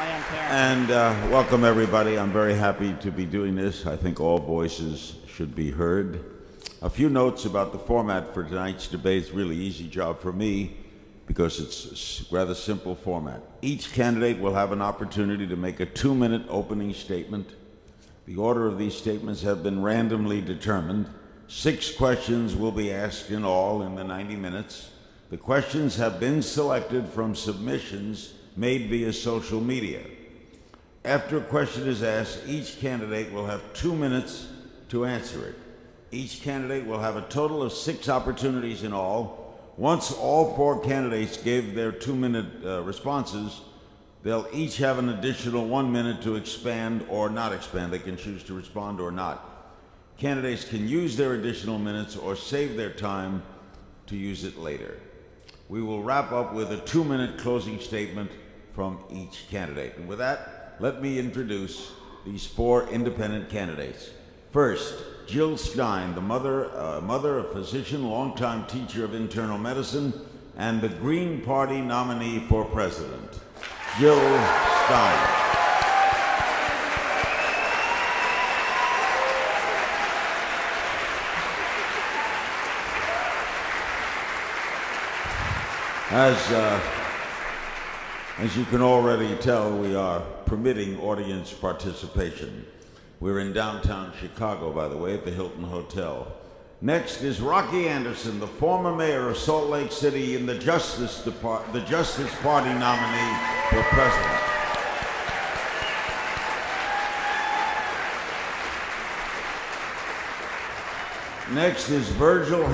And welcome, everybody. I'm very happy to be doing this. I think all voices should be heard. A few notes about the format for tonight's debate. It's a really easy job for me because it's a rather simple format. Each candidate will have an opportunity to make a 2-minute opening statement. The order of these statements have been randomly determined. 6 questions will be asked in all in the 90 minutes. The questions have been selected from submissions made via social media. After a question is asked, each candidate will have 2 minutes to answer it. Each candidate will have a total of 6 opportunities in all. Once all 4 candidates gave their 2-minute responses, they'll each have an additional 1 minute to expand or not expand. They can choose to respond or not. Candidates can use their additional minutes or save their time to use it later. We will wrap up with a 2-minute closing statement from each candidate. And with that, let me introduce these 4 independent candidates. First, Jill Stein, the mother, a physician, longtime teacher of internal medicine, and the Green Party nominee for president. Jill Stein. As you can already tell, we are permitting audience participation. We're in downtown Chicago, by the way, at the Hilton Hotel. Next is Rocky Anderson, the former mayor of Salt Lake City and the Justice Party nominee for president. Next is Virgil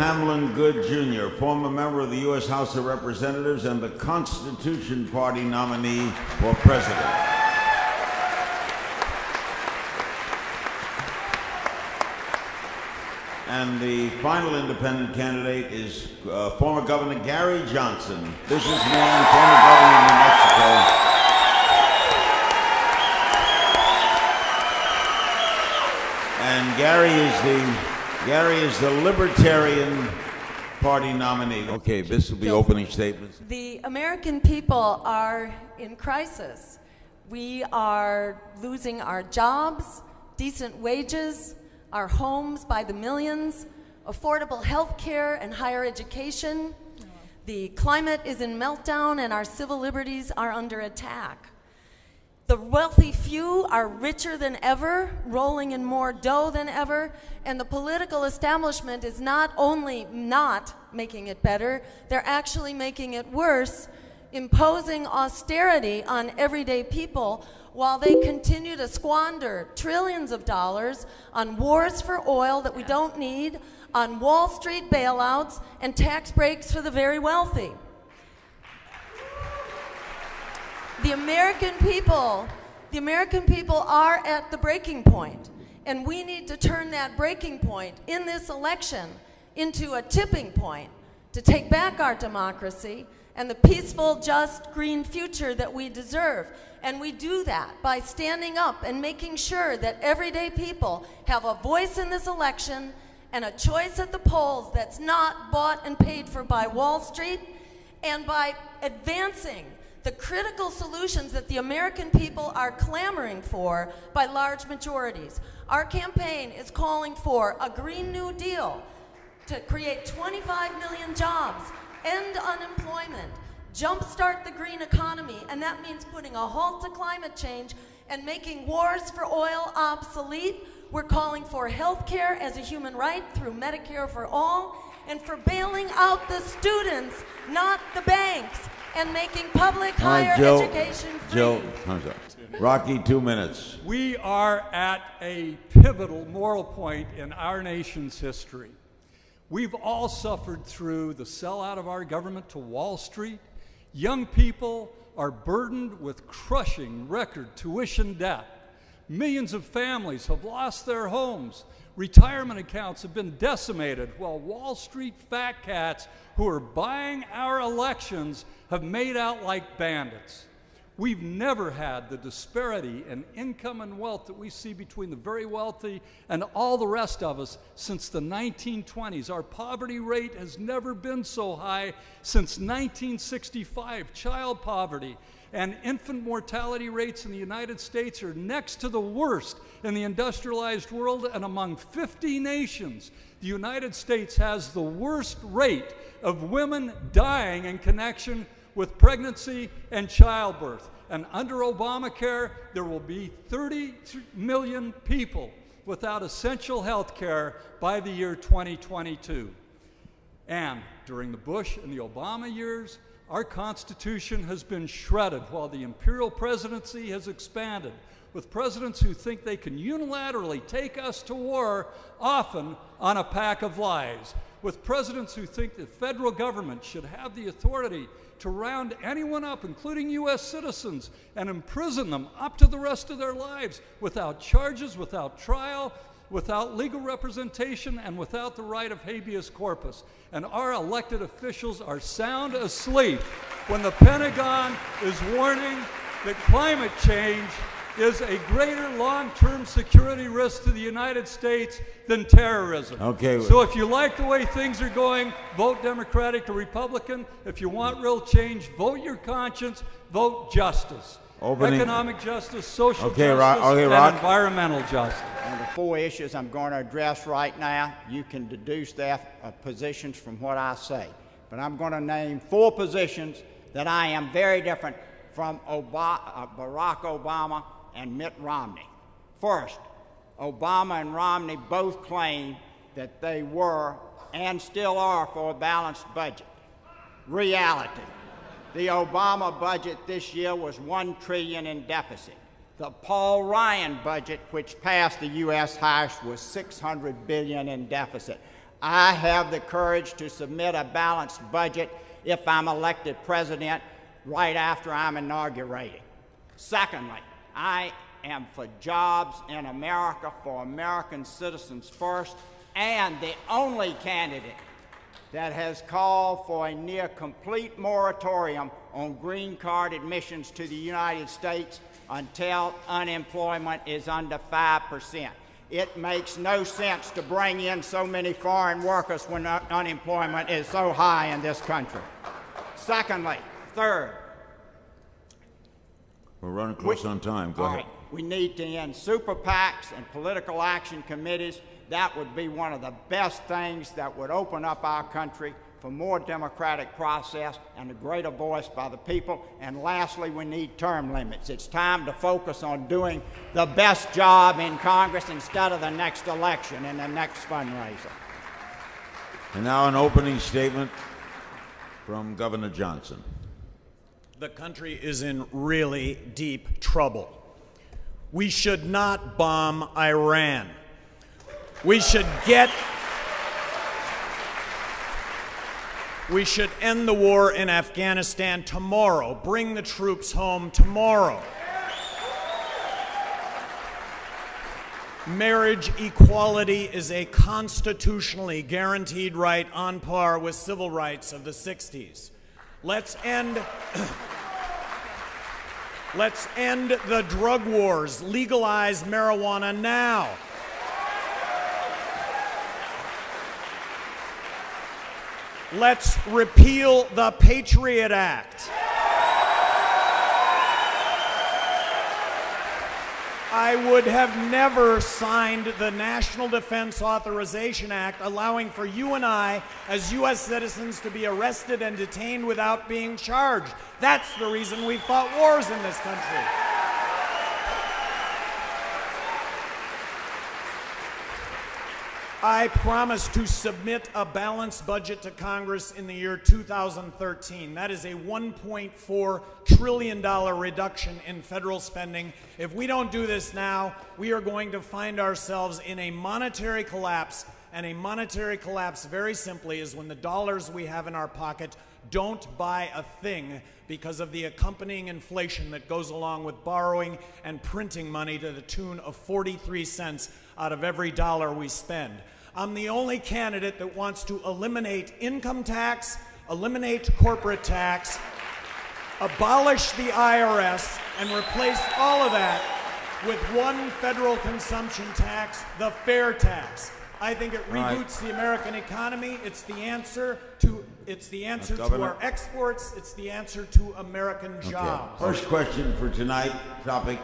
Goode Jr., former member of the U.S. House of Representatives and the Constitution Party nominee for president. And the final independent candidate is former Governor Gary Johnson, businessman, former governor of New Mexico. And Gary is the Libertarian Party nominee. Okay, this will be opening statements. The American people are in crisis. We are losing our jobs, decent wages, our homes by the millions, affordable health care and higher education. The climate is in meltdown and our civil liberties are under attack. The wealthy few are richer than ever, rolling in more dough than ever, and the political establishment is not only not making it better, they're actually making it worse, imposing austerity on everyday people while they continue to squander trillions of dollars on wars for oil that we don't need, on Wall Street bailouts, and tax breaks for the very wealthy. The American people are at the breaking point, and we need to turn that breaking point in this election into a tipping point to take back our democracy and the peaceful, just, green future that we deserve. And we do that by standing up and making sure that everyday people have a voice in this election and a choice at the polls that's not bought and paid for by Wall Street, and by advancing the critical solutions that the American people are clamoring for by large majorities. Our campaign is calling for a Green New Deal to create 25 million jobs, end unemployment, jumpstart the green economy, and that means putting a halt to climate change and making wars for oil obsolete. We're calling for health care as a human right through Medicare for all, and for bailing out the students, not the banks, and making public higher education free. Jill, Rocky, 2 minutes. We are at a pivotal moral point in our nation's history. We've all suffered through the sellout of our government to Wall Street. Young people are burdened with crushing record tuition debt. Millions of families have lost their homes. Retirement accounts have been decimated, while Wall Street fat cats who are buying our elections have made out like bandits. We've never had the disparity in income and wealth that we see between the very wealthy and all the rest of us since the 1920s. Our poverty rate has never been so high since 1965. Child poverty and infant mortality rates in the United States are next to the worst in the industrialized world, and among 50 nations, the United States has the worst rate of women dying in connection with pregnancy and childbirth. And under Obamacare, there will be 30 million people without essential health care by the year 2022. And during the Bush and the Obama years, our Constitution has been shredded while the imperial presidency has expanded, with presidents who think they can unilaterally take us to war, often on a pack of lies, with presidents who think the federal government should have the authority to round anyone up, including U.S. citizens, and imprison them up to the rest of their lives without charges, without trial, without legal representation, and without the right of habeas corpus. And our elected officials are sound asleep when the Pentagon is warning that climate change is a greater long-term security risk to the United States than terrorism. Okay. So if you like the way things are going, vote Democratic or Republican. If you want real change, vote your conscience, vote justice. Economic justice, social justice, and environmental justice. On the 4 issues I'm going to address right now, you can deduce their positions from what I say. But I'm going to name 4 positions that I am very different from Barack Obama and Mitt Romney. First, Obama and Romney both claim that they were and still are for a balanced budget. Reality. The Obama budget this year was $1 trillion in deficit. The Paul Ryan budget, which passed the U.S. House, was $600 billion in deficit. I have the courage to submit a balanced budget if I'm elected president right after I'm inaugurated. Secondly, I am for jobs in America, for American citizens first, and the only candidate that has called for a near complete moratorium on green card admissions to the United States until unemployment is under 5%. It makes no sense to bring in so many foreign workers when unemployment is so high in this country. Secondly, third, we're running close on time. Go ahead. We need to end super PACs and political action committees. That would be one of the best things that would open up our country for more democratic process and a greater voice by the people. And lastly, we need term limits. It's time to focus on doing the best job in Congress instead of the next election and the next fundraiser. And now an opening statement from Governor Johnson. The country is in really deep trouble. We should not bomb Iran. We should end the war in Afghanistan tomorrow. Bring the troops home tomorrow. Marriage equality is a constitutionally guaranteed right on par with civil rights of the 60s. Let's end the drug wars. Legalize marijuana now. Let's repeal the Patriot Act. I would have never signed the National Defense Authorization Act, allowing for you and I, as U.S. citizens, to be arrested and detained without being charged. That's the reason we fought wars in this country. I promise to submit a balanced budget to Congress in the year 2013. That is a $1.4 trillion reduction in federal spending. If we don't do this now, we are going to find ourselves in a monetary collapse. And a monetary collapse, very simply, is when the dollars we have in our pocket don't buy a thing because of the accompanying inflation that goes along with borrowing and printing money to the tune of 43 cents out of every dollar we spend. I'm the only candidate that wants to eliminate income tax, eliminate corporate tax, abolish the IRS, and replace all of that with one federal consumption tax, the fair tax. I think it right. reboots the American economy. It's the answer to our exports. It's the answer to American jobs. First question for tonight, topic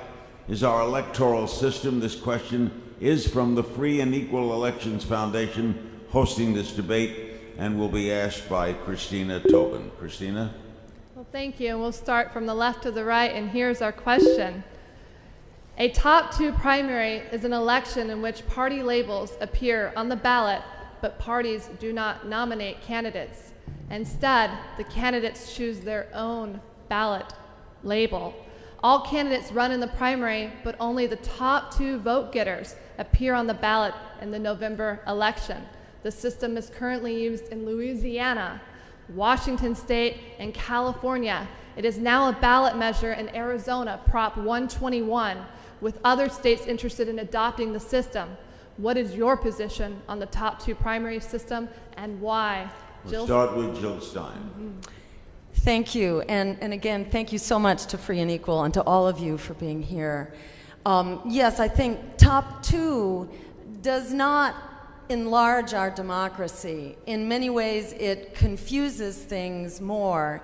is our electoral system. This question is from the Free and Equal Elections Foundation hosting this debate and will be asked by Christina Tobin. Christina? Well, thank you. And we'll start from the left to the right, and here's our question. A top two primary is an election in which party labels appear on the ballot, but parties do not nominate candidates. Instead, the candidates choose their own ballot label. All candidates run in the primary, but only the top two vote getters appear on the ballot in the November election. The system is currently used in Louisiana, Washington State, and California. It is now a ballot measure in Arizona, Prop 121, with other states interested in adopting the system. What is your position on the top two primary system and why? We'll start with Jill Stein. Mm-hmm. Thank you, and again, thank you so much to Free and Equal and to all of you for being here. Yes, I think top two does not enlarge our democracy. In many ways, it confuses things more.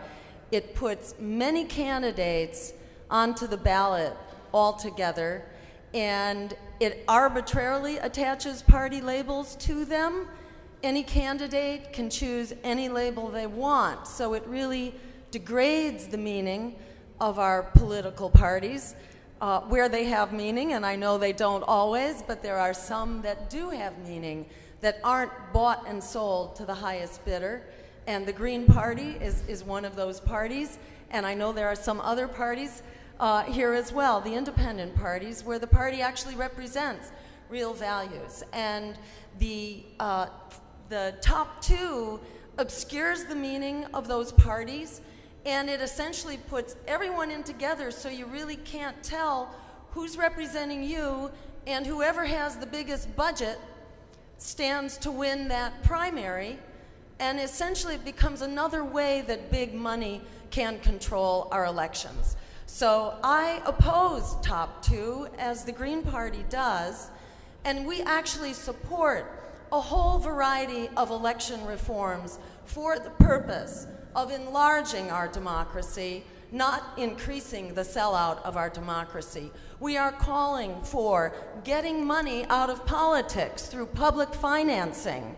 It puts many candidates onto the ballot altogether, and it arbitrarily attaches party labels to them. Any candidate can choose any label they want, so it really degrades the meaning of our political parties where they have meaning, and I know they don't always, but there are some that do have meaning that aren't bought and sold to the highest bidder, and the Green Party is one of those parties, and I know there are some other parties here as well, the independent parties, where the party actually represents real values. And the top two obscures the meaning of those parties, and it essentially puts everyone in together so you really can't tell who's representing you, and whoever has the biggest budget stands to win that primary, and essentially it becomes another way that big money can control our elections. So I oppose top two, as the Green Party does, and we actually support a whole variety of election reforms for the purpose of enlarging our democracy, not increasing the sellout of our democracy. We are calling for getting money out of politics through public financing.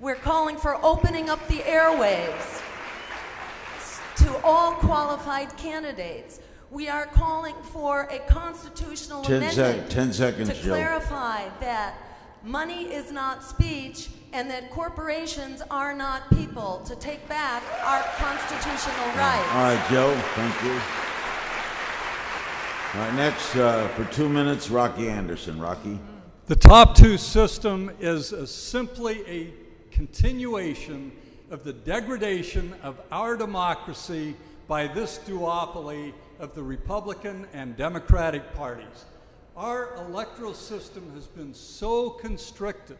We're calling for opening up the airwaves to all qualified candidates. We are calling for a constitutional amendment 10 seconds, to clarify that money is not speech and that corporations are not people, to take back our constitutional rights. All right, Joe, thank you. All right, next, for 2 minutes, Rocky Anderson. Rocky? The top two system is simply a continuation of the degradation of our democracy by this duopoly of the Republican and Democratic parties. Our electoral system has been so constricted,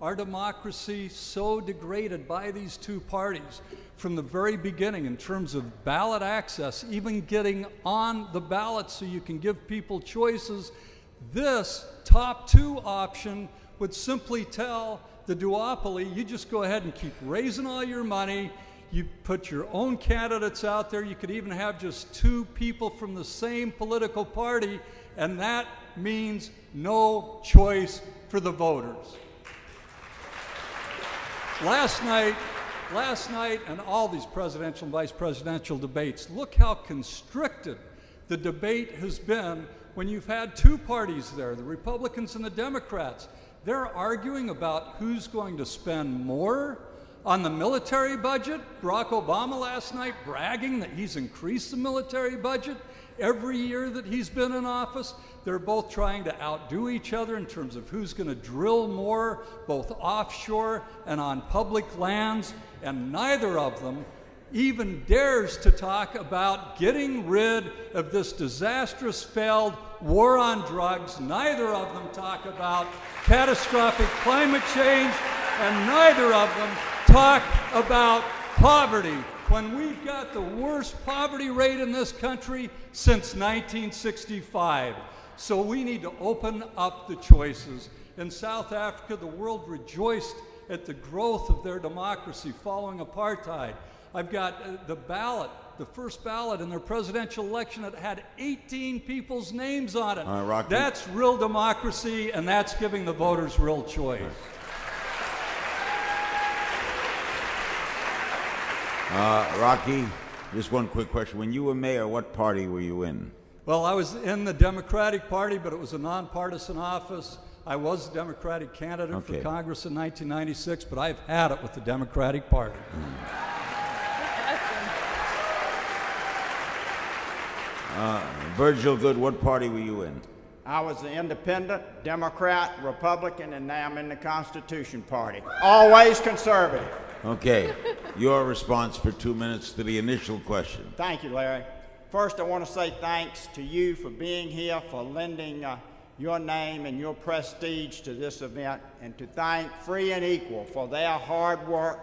our democracy so degraded by these two parties from the very beginning in terms of ballot access, even getting on the ballot so you can give people choices. This top two option would simply tell the duopoly, you just go ahead and keep raising all your money, you put your own candidates out there, you could even have just two people from the same political party, and that means no choice for the voters. Last night and all these presidential and vice presidential debates, look how constricted the debate has been when you've had two parties there, the Republicans and the Democrats. They're arguing about who's going to spend more on the military budget. Barack Obama last night bragging that he's increased the military budget every year that he's been in office. They're both trying to outdo each other in terms of who's going to drill more, both offshore and on public lands, and neither of them even dares to talk about getting rid of this disastrous failed war on drugs. Neither of them talk about catastrophic climate change, and neither of them talk about poverty, when we've got the worst poverty rate in this country since 1965. So we need to open up the choices In South Africa, the world rejoiced at the growth of their democracy following apartheid. I've got the ballot, the first ballot in their presidential election that had 18 people's names on it. Rocky. That's real democracy, and that's giving the voters real choice. Rocky, just one quick question. When you were mayor, what party were you in? Well, I was in the Democratic Party, but it was a nonpartisan office. I was a Democratic candidate for Congress in 1996, but I've had it with the Democratic Party. Virgil, Goode, what party were you in? I was an independent, Democrat, Republican, and now I'm in the Constitution Party. Always conservative. Okay. Your response for 2 minutes to the initial question. Thank you, Larry. First, I want to say thanks to you for being here, for lending your name and your prestige to this event, and to thank Free and Equal for their hard work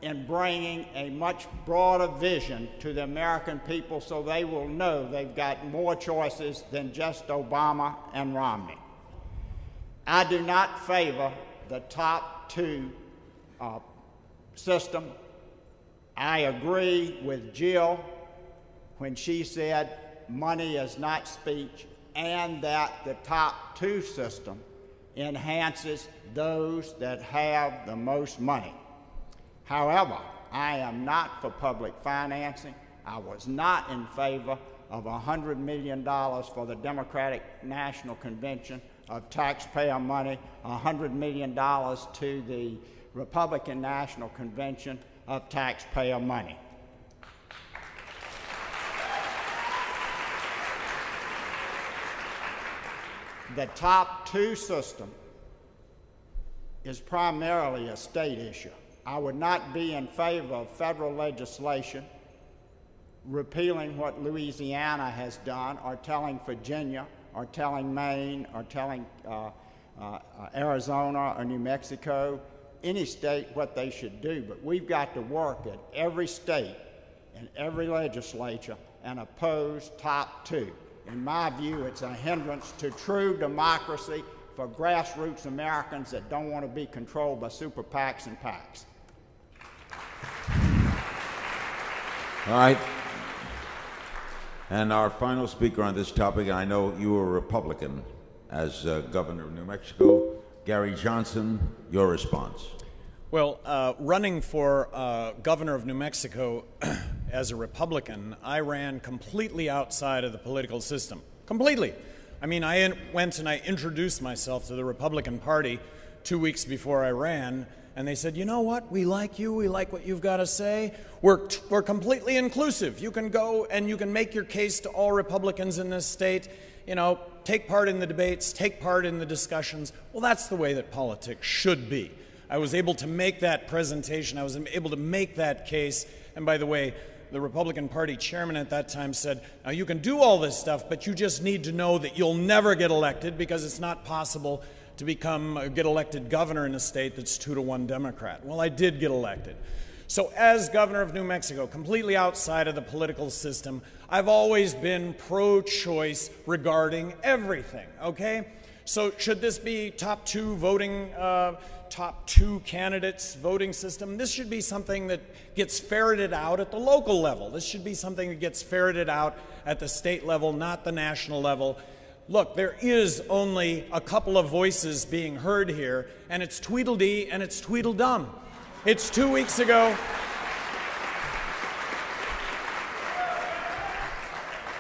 in bringing a much broader vision to the American people so they will know they've got more choices than just Obama and Romney. I do not favor the top two system. I agree with Jill when she said money is not speech, and that the top two system enhances those that have the most money. However, I am not for public financing. I was not in favor of $100 million for the Democratic National Convention of taxpayer money, $100 million to the Republican National Convention of taxpayer money. The top two system is primarily a state issue. I would not be in favor of federal legislation repealing what Louisiana has done, or telling Virginia, or telling Maine, or telling Arizona or New Mexico, any state, what they should do. But we've got to work at every state and every legislature and oppose top two. In my view, it's a hindrance to true democracy for grassroots Americans that don't want to be controlled by super PACs and PACs. All right. And our final speaker on this topic, and I know you were a Republican as governor of New Mexico, Gary Johnson, your response. Well, running for governor of New Mexico as a Republican, I ran completely outside of the political system. Completely. I mean, I went and I introduced myself to the Republican Party 2 weeks before I ran, and they said, you know what, we like you, we like what you've got to say. We're completely inclusive. You can go and you can make your case to all Republicans in this state, you know, take part in the debates, take part in the discussions. Well, that's the way that politics should be. I was able to make that presentation, I was able to make that case, and by the way, the Republican Party chairman at that time said, now you can do all this stuff, but you just need to know that you'll never get elected because it's not possible to get elected governor in a state that's 2-to-1 Democrat. Well, I did get elected. So as governor of New Mexico, completely outside of the political system, I've always been pro-choice regarding everything, okay? So should this be top two voting, top two candidates voting system? This should be something that gets ferreted out at the local level. This should be something that gets ferreted out at the state level, not the national level. Look, there is only a couple of voices being heard here, and it's Tweedledee and it's Tweedledum. It's 2 weeks ago.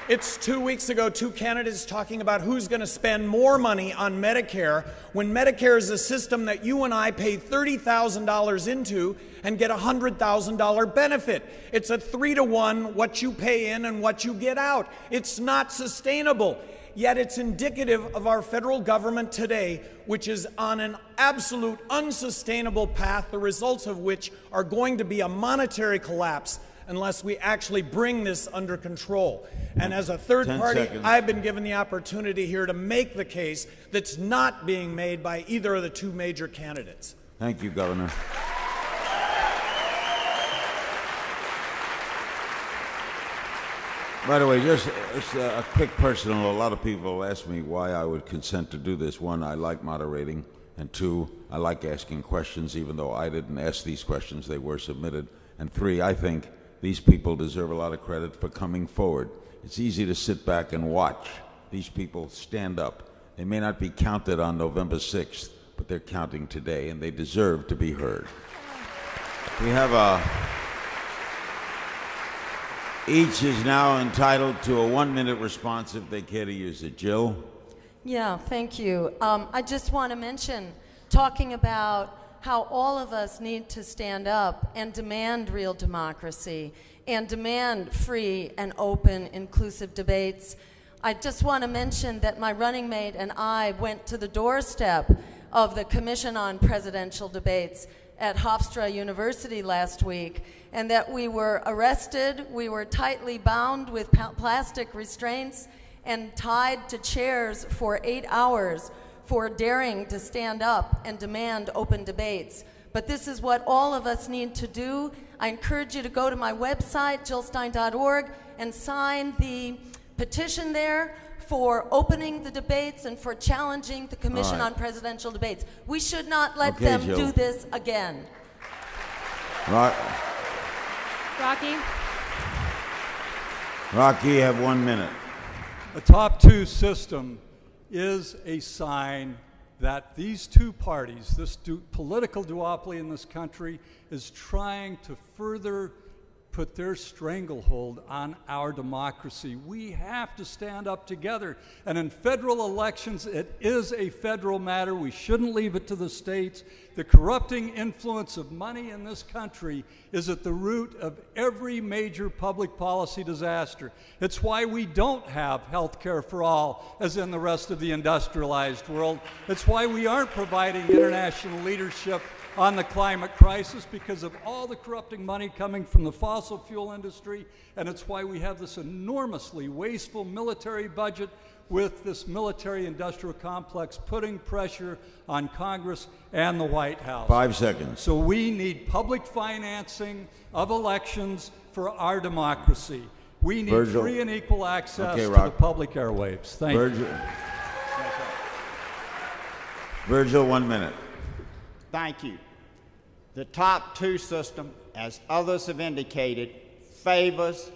It's 2 weeks ago, two candidates talking about who's going to spend more money on Medicare, when Medicare is a system that you and I pay $30,000 into and get a $100,000 benefit. It's a 3-to-1 what you pay in and what you get out. It's not sustainable. Yet it's indicative of our federal government today, which is on an absolute unsustainable path, the results of which are going to be a monetary collapse unless we actually bring this under control. And as a third party, I've been given the opportunity here to make the case that's not being made by either of the two major candidates. Thank you, Governor. By the way, just a quick personal, a lot of people ask me why I would consent to do this. One, I like moderating. And 2, I like asking questions, even though I didn't ask these questions, they were submitted. And 3, I think these people deserve a lot of credit for coming forward. It's easy to sit back and watch these people stand up. They may not be counted on November 6th, but they're counting today, and they deserve to be heard. We have each is now entitled to a 1-minute response if they care to use it. Jill? Yeah, thank you. I just want to mention, talking about how all of us need to stand up and demand real democracy and demand free and open, inclusive debates. I just want to mention that my running mate and I went to the doorstep of the Commission on Presidential Debates at Hofstra University last week, and that we were arrested, we were tightly bound with plastic restraints and tied to chairs for 8 hours for daring to stand up and demand open debates. But this is what all of us need to do. I encourage you to go to my website, jillstein.org, and sign the petition there for opening the debates and for challenging the Commission on Presidential Debates. We should not let them Jill. do this again. Rocky, you have 1 minute. A top 2 system is a sign that these two parties, this political duopoly in this country, is trying to further put their stranglehold on our democracy. We have to stand up together. And in federal elections, it is a federal matter. We shouldn't leave it to the states. The corrupting influence of money in this country is at the root of every major public policy disaster. It's why we don't have health care for all, as in the rest of the industrialized world. It's why we aren't providing international leadership on the climate crisis, because of all the corrupting money coming from the fossil fuel industry. And it's why we have this enormously wasteful military budget with this military-industrial complex putting pressure on Congress and the White House. 5 seconds. So we need public financing of elections for our democracy. We need Virgil. free and equal access to Rock. the public airwaves. Thank you. Virgil, 1 minute. Thank you. The top 2 system, as others have indicated, favors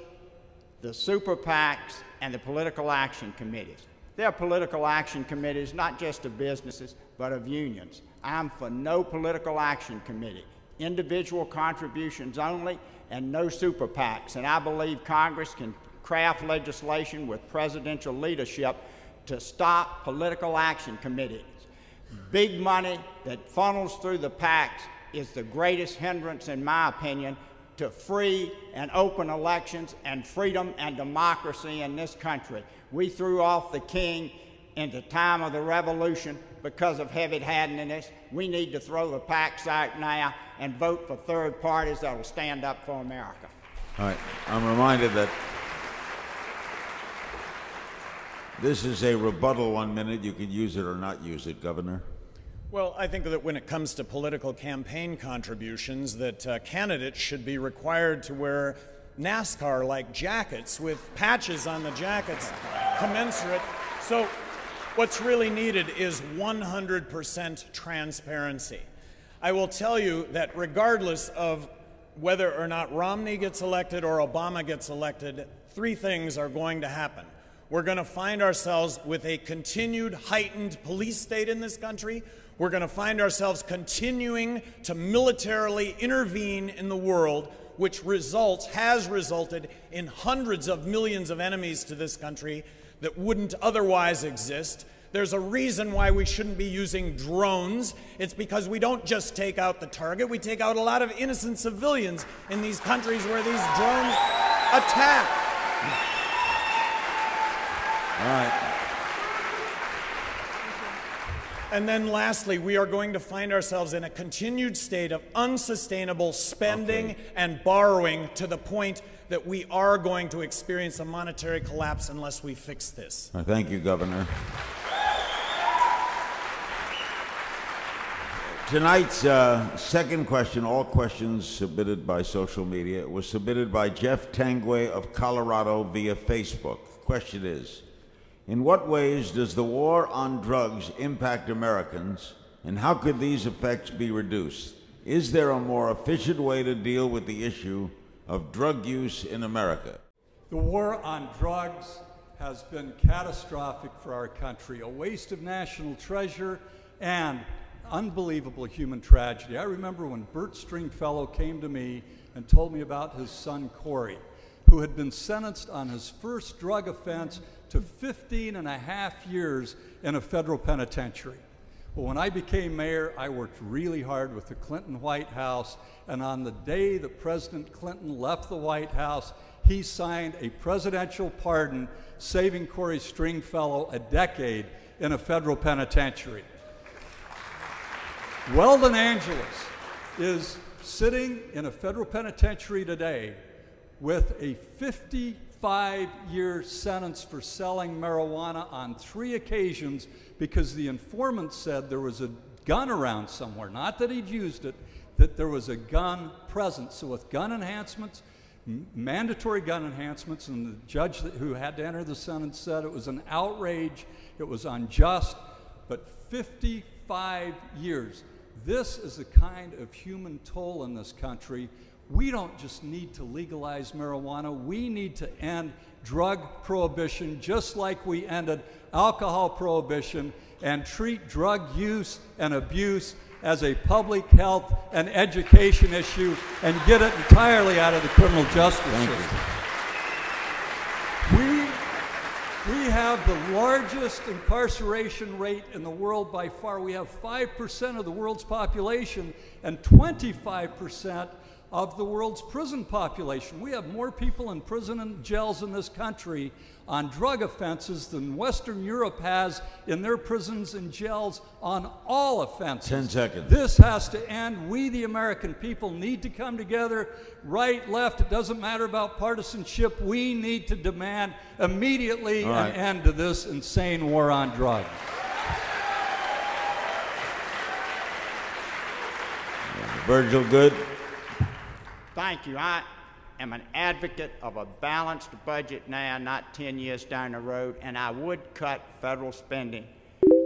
the super PACs and the political action committees. They're political action committees not just of businesses, but of unions. I'm for no political action committee, individual contributions only, and no super PACs. And I believe Congress can craft legislation with presidential leadership to stop political action committees. Big money that funnels through the PACs is the greatest hindrance, in my opinion, to free and open elections and freedom and democracy in this country. We threw off the king in the time of the revolution because of heavy-handedness. We need to throw the PACs out now and vote for third parties that will stand up for America. All right. I'm reminded that this is a rebuttal 1 minute. You can use it or not use it, Governor. Well, I think that when it comes to political campaign contributions, that candidates should be required to wear NASCAR-like jackets with patches on the jackets commensurate. So what's really needed is 100% transparency. I will tell you that regardless of whether or not Romney gets elected or Obama gets elected, 3 things are going to happen. We're going to find ourselves with a continued heightened police state in this country. We're going to find ourselves continuing to militarily intervene in the world, which has resulted in hundreds of millions of enemies to this country that wouldn't otherwise exist. There's a reason why we shouldn't be using drones. It's because we don't just take out the target, we take out a lot of innocent civilians in these countries where these drones attack. All right. And then lastly, we are going to find ourselves in a continued state of unsustainable spending and borrowing to the point that we are going to experience a monetary collapse unless we fix this. Thank you, Governor. Tonight's second question, all questions submitted by social media, was submitted by Jeff Tangway of Colorado via Facebook. The question is, in what ways does the war on drugs impact Americans, And how could these effects be reduced? Is there a more efficient way to deal with the issue of drug use in America? The war on drugs has been catastrophic for our country, a waste of national treasure and unbelievable human tragedy. I remember when Bert Stringfellow came to me and told me about his son Corey, who had been sentenced on his first drug offense to 15.5 years in a federal penitentiary. Well, when I became mayor, I worked really hard with the Clinton White House, and on the day that President Clinton left the White House, he signed a presidential pardon, saving Corey Stringfellow a decade in a federal penitentiary. Weldon Angeles is sitting in a federal penitentiary today with a 55-year sentence for selling marijuana on 3 occasions because the informant said there was a gun around somewhere, not that he'd used it, that there was a gun present. So with gun enhancements, mandatory gun enhancements, and the judge who had to enter the sentence said it was an outrage, it was unjust, but 55 years. This is the kind of human toll in this country. We don't just need to legalize marijuana, we need to end drug prohibition just like we ended alcohol prohibition, and treat drug use and abuse as a public health and education issue and get it entirely out of the criminal justice system. We have the largest incarceration rate in the world by far. We have 5% of the world's population and 25% of the world's prison population. We have more people in prison and jails in this country on drug offenses than Western Europe has in their prisons and jails on all offenses. 10 seconds. This has to end. We, the American people, need to come together, right, left, it doesn't matter about partisanship. We need to demand immediately an end to this insane war on drugs. Virgil, Goode. Thank you. I am an advocate of a balanced budget now, not 10 years down the road, and I would cut federal spending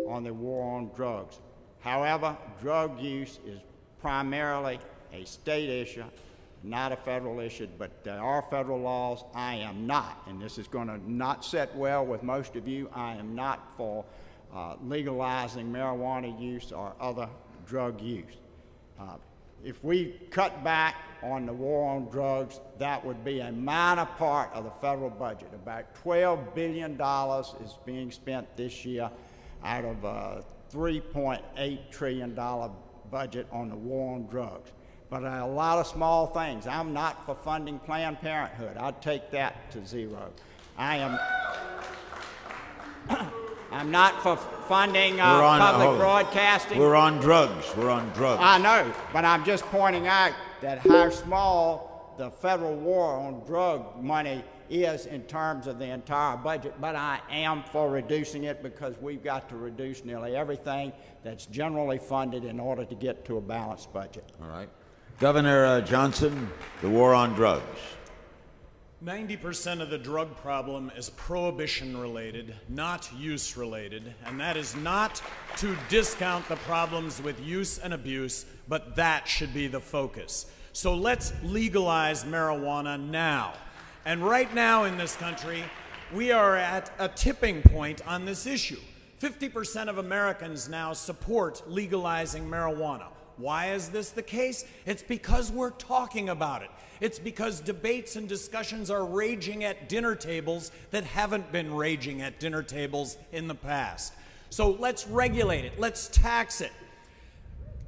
on the war on drugs. However, drug use is primarily a state issue, not a federal issue, but there are federal laws. I am not, and this is going to not sit well with most of you, I am not for legalizing marijuana use or other drug use. If we cut back on the war on drugs, that would be a minor part of the federal budget. About $12 billion is being spent this year out of a $3.8 trillion budget on the war on drugs. But a lot of small things. I'm not for funding Planned Parenthood. I'd take that to zero. I'm not for funding public broadcasting. We're on drugs. We're on drugs. I know, but I'm just pointing out that how small the federal war on drug money is in terms of the entire budget, but I am for reducing it because we've got to reduce nearly everything that's generally funded in order to get to a balanced budget. All right. Governor Johnson, the war on drugs. 90% of the drug problem is prohibition-related, not use-related, and that is not to discount the problems with use and abuse, but that should be the focus. So let's legalize marijuana now. And right now in this country, we are at a tipping point on this issue. 50% of Americans now support legalizing marijuana. Why is this the case? It's because we're talking about it. It's because debates and discussions are raging at dinner tables that haven't been raging at dinner tables in the past. So let's regulate it. Let's tax it.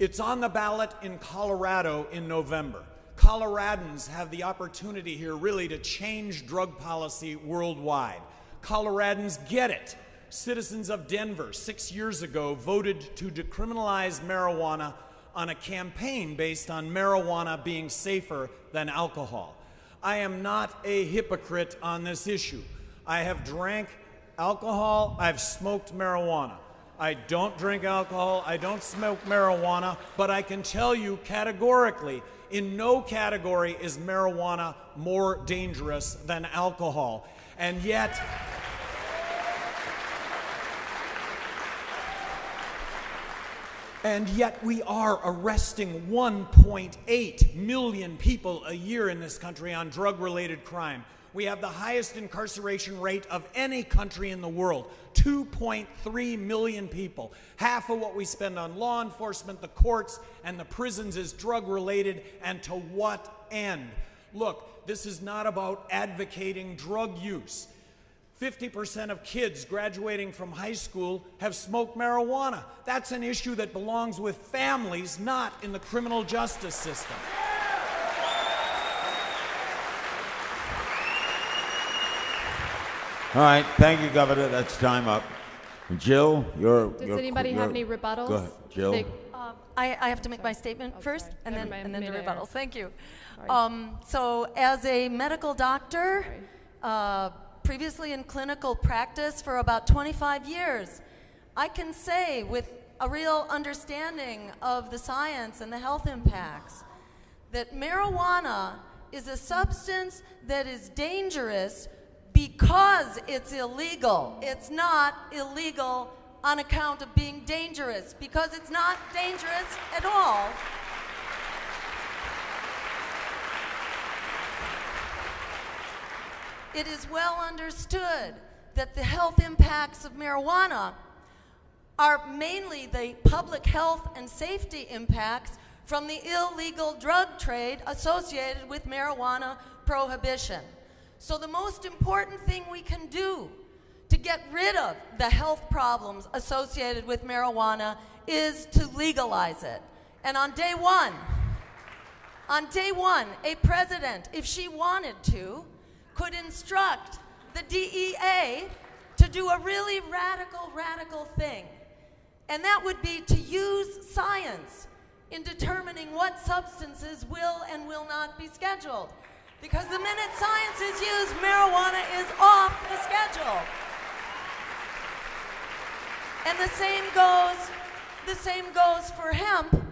It's on the ballot in Colorado in November. Coloradans have the opportunity here really to change drug policy worldwide. Coloradans get it. Citizens of Denver 6 years ago voted to decriminalize marijuana on a campaign based on marijuana being safer than alcohol. I am not a hypocrite on this issue. I have drank alcohol, I've smoked marijuana. I don't drink alcohol, I don't smoke marijuana, but I can tell you categorically, in no category is marijuana more dangerous than alcohol. And yet, And yet we are arresting 1.8 million people a year in this country on drug-related crime. We have the highest incarceration rate of any country in the world, 2.3 million people. Half of what we spend on law enforcement, the courts, and the prisons is drug-related, and to what end? Look, this is not about advocating drug use. 50% of kids graduating from high school have smoked marijuana. That's an issue that belongs with families, not in the criminal justice system. All right, thank you, Governor. That's time up. Jill, Does anybody have any rebuttals? Go ahead, Jill. I have to make my statement first, sorry. and then the May I? rebuttals. Thank you. Sorry. So, as a medical doctor, previously in clinical practice for about 25 years, I can say with a real understanding of the science and the health impacts that marijuana is a substance that is dangerous because it's illegal. It's not illegal on account of being dangerous, because it's not dangerous at all. It is well understood that the health impacts of marijuana are mainly the public health and safety impacts from the illegal drug trade associated with marijuana prohibition. So the most important thing we can do to get rid of the health problems associated with marijuana is to legalize it. And on day one, a president, if she wanted to, could instruct the DEA to do a really radical thing. And that would be to use science in determining what substances will and will not be scheduled. Because the minute science is used, marijuana is off the schedule. And the same goes for hemp,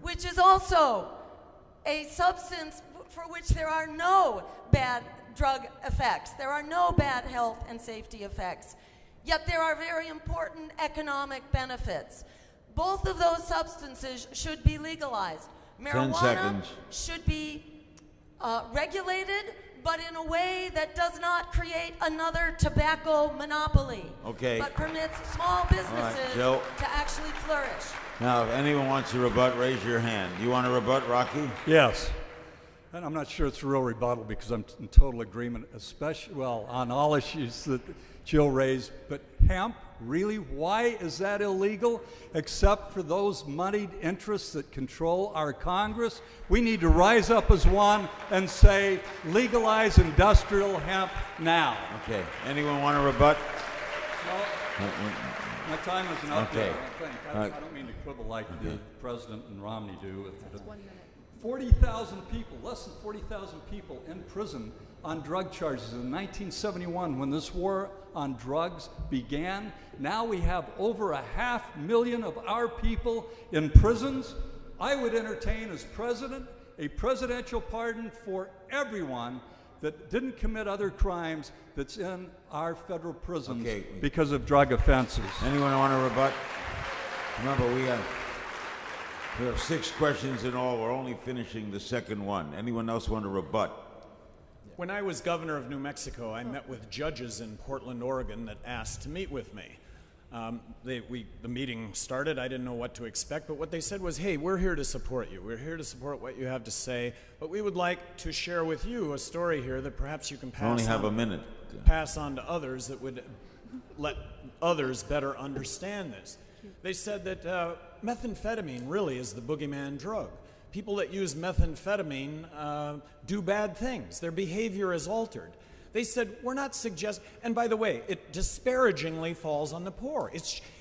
which is also a substance for which there are no bad drug effects. There are no bad health and safety effects. Yet there are very important economic benefits. Both of those substances should be legalized. Marijuana should be regulated, but in a way that does not create another tobacco monopoly, but permits small businesses to actually flourish. Now, if anyone wants to rebut, raise your hand. You want to rebut, Rocky? Yes. And I'm not sure it's a real rebuttal because I'm in total agreement, especially, well, on all issues that Jill raised. But hemp, really, why is that illegal? Except for those moneyed interests that control our Congress. We need to rise up as one and say, legalize industrial hemp now. Okay. Anyone want to rebut? No. My time isn't up Okay. yet, I think. I don't mean to quibble like the President and Romney do. That's 1 minute. 40,000 people, less than 40,000 people in prison on drug charges in 1971 when this war on drugs began. Now we have over 500,000 of our people in prisons. I would entertain as president a presidential pardon for everyone that didn't commit other crimes that's in our federal prisons because of drug offenses. Anyone want to rebut? Remember, we have 6 questions in all. We're only finishing the second one. Anyone else want to rebut? When I was governor of New Mexico, I met with judges in Portland, Oregon that asked to meet with me. The meeting started. I didn't know what to expect, but what they said was, hey, we're here to support you. We're here to support what you have to say, but we would like to share with you a story here that perhaps you can pass on. Only have a minute. Pass on to others that would let others better understand this. They said that methamphetamine really is the boogeyman drug. People that use methamphetamine do bad things. Their behavior is altered. They said, we're not suggesting, and by the way, it disparagingly falls on the poor.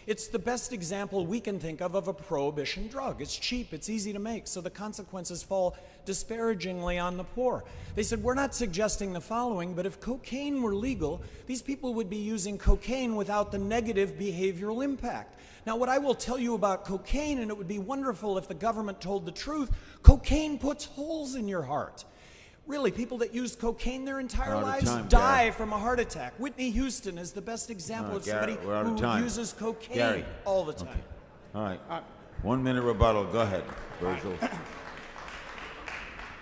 It's the best example we can think of a prohibition drug. It's cheap, it's easy to make, so the consequences fall disparagingly on the poor. They said, we're not suggesting the following, but if cocaine were legal, these people would be using cocaine without the negative behavioral impact. Now, what I will tell you about cocaine, and it would be wonderful if the government told the truth, cocaine puts holes in your heart. Really, people that use cocaine their entire lives die from a heart attack. Whitney Houston is the best example of somebody who uses cocaine all the time. Okay. All right. 1 minute rebuttal. Go ahead, Virgil.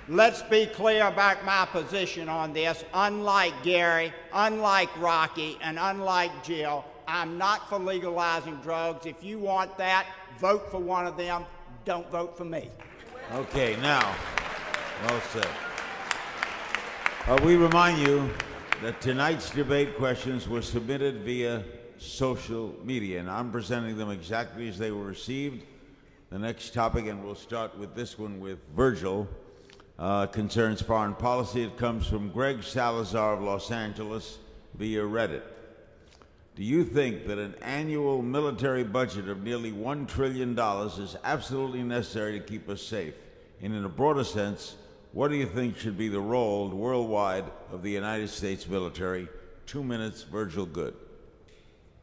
Let's be clear about my position on this. Unlike Gary, unlike Rocky, and unlike Jill, I'm not for legalizing drugs. If you want that, vote for one of them. Don't vote for me. Okay, now, well said. We remind you that tonight's debate questions were submitted via social media, and I'm presenting them exactly as they were received. The next topic, and we'll start with this one with Virgil, concerns foreign policy. It comes from Greg Salazar of Los Angeles via Reddit. Do you think that an annual military budget of nearly $1 trillion is absolutely necessary to keep us safe? And in a broader sense, what do you think should be the role worldwide of the United States military? 2 minutes, Virgil Goode.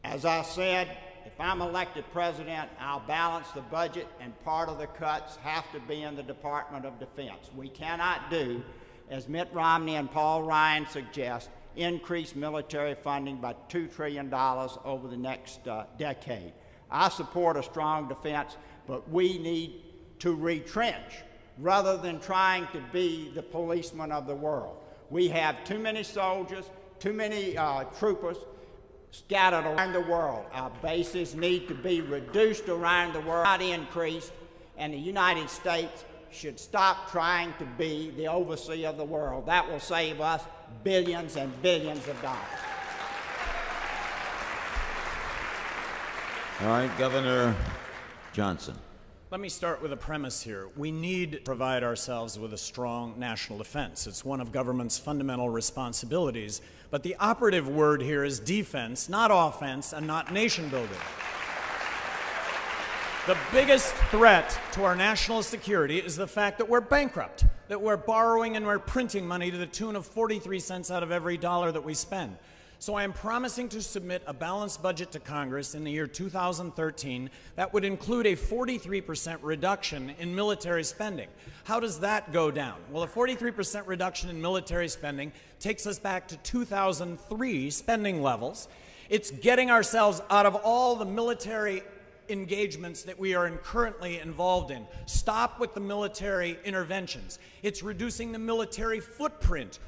As I said, if I'm elected president, I'll balance the budget, and part of the cuts have to be in the Department of Defense. We cannot do, as Mitt Romney and Paul Ryan suggest, increase military funding by $2 trillion over the next decade. I support a strong defense, but we need to retrench rather than trying to be the policeman of the world. We have too many soldiers, too many troopers scattered around the world. Our bases need to be reduced around the world, not increased, and the United States should stop trying to be the overseer of the world. That will save us billions and billions of dollars. All right, Governor Johnson. Let me start with a premise here. We need to provide ourselves with a strong national defense. It's one of government's fundamental responsibilities. But the operative word here is defense, not offense, and not nation building. The biggest threat to our national security is the fact that we're bankrupt, that we're borrowing and we're printing money to the tune of 43 cents out of every dollar that we spend. So I am promising to submit a balanced budget to Congress in the year 2013 that would include a 43% reduction in military spending. How does that go down? Well, a 43% reduction in military spending takes us back to 2003 spending levels. It's getting ourselves out of all the military engagements that we are currently involved in. Stop with the military interventions. It's reducing the military footprint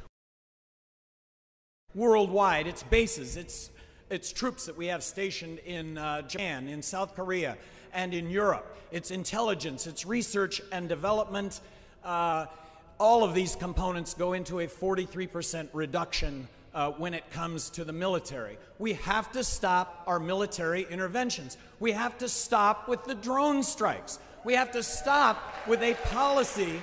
worldwide, its bases, its troops that we have stationed in Japan, in South Korea, and in Europe, its intelligence, its research and development. All of these components go into a 43% reduction when it comes to the military. We have to stop our military interventions. We have to stop with the drone strikes. We have to stop with a policy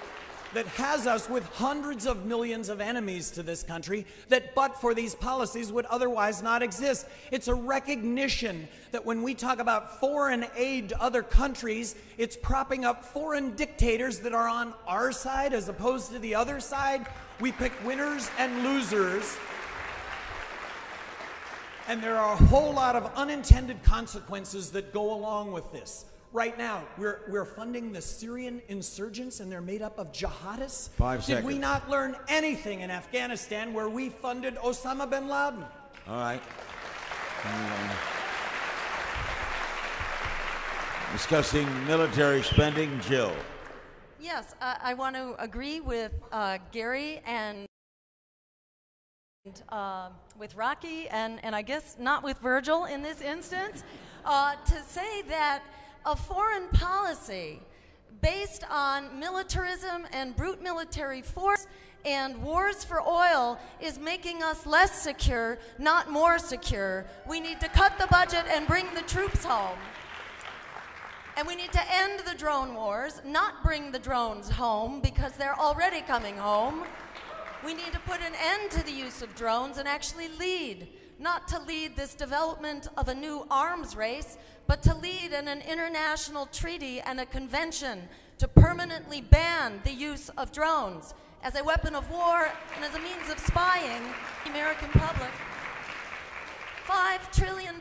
that has us with hundreds of millions of enemies to this country that but for these policies would otherwise not exist. It's a recognition that when we talk about foreign aid to other countries, it's propping up foreign dictators that are on our side as opposed to the other side. We pick winners and losers. And there are a whole lot of unintended consequences that go along with this. Right now, we're funding the Syrian insurgents, and they're made up of jihadists. 5 seconds. Did we not learn anything in Afghanistan where we funded Osama bin Laden? All right. Discussing military spending, Jill. Yes, I want to agree with Gary and with Rocky, and I guess not with Virgil in this instance, to say that a foreign policy based on militarism and brute military force and wars for oil is making us less secure, not more secure. We need to cut the budget and bring the troops home. And we need to end the drone wars, not bring the drones home because they're already coming home. We need to put an end to the use of drones and actually lead, not to lead this development of a new arms race, but to lead in an international treaty and a convention to permanently ban the use of drones as a weapon of war and as a means of spying the American public. $5 trillion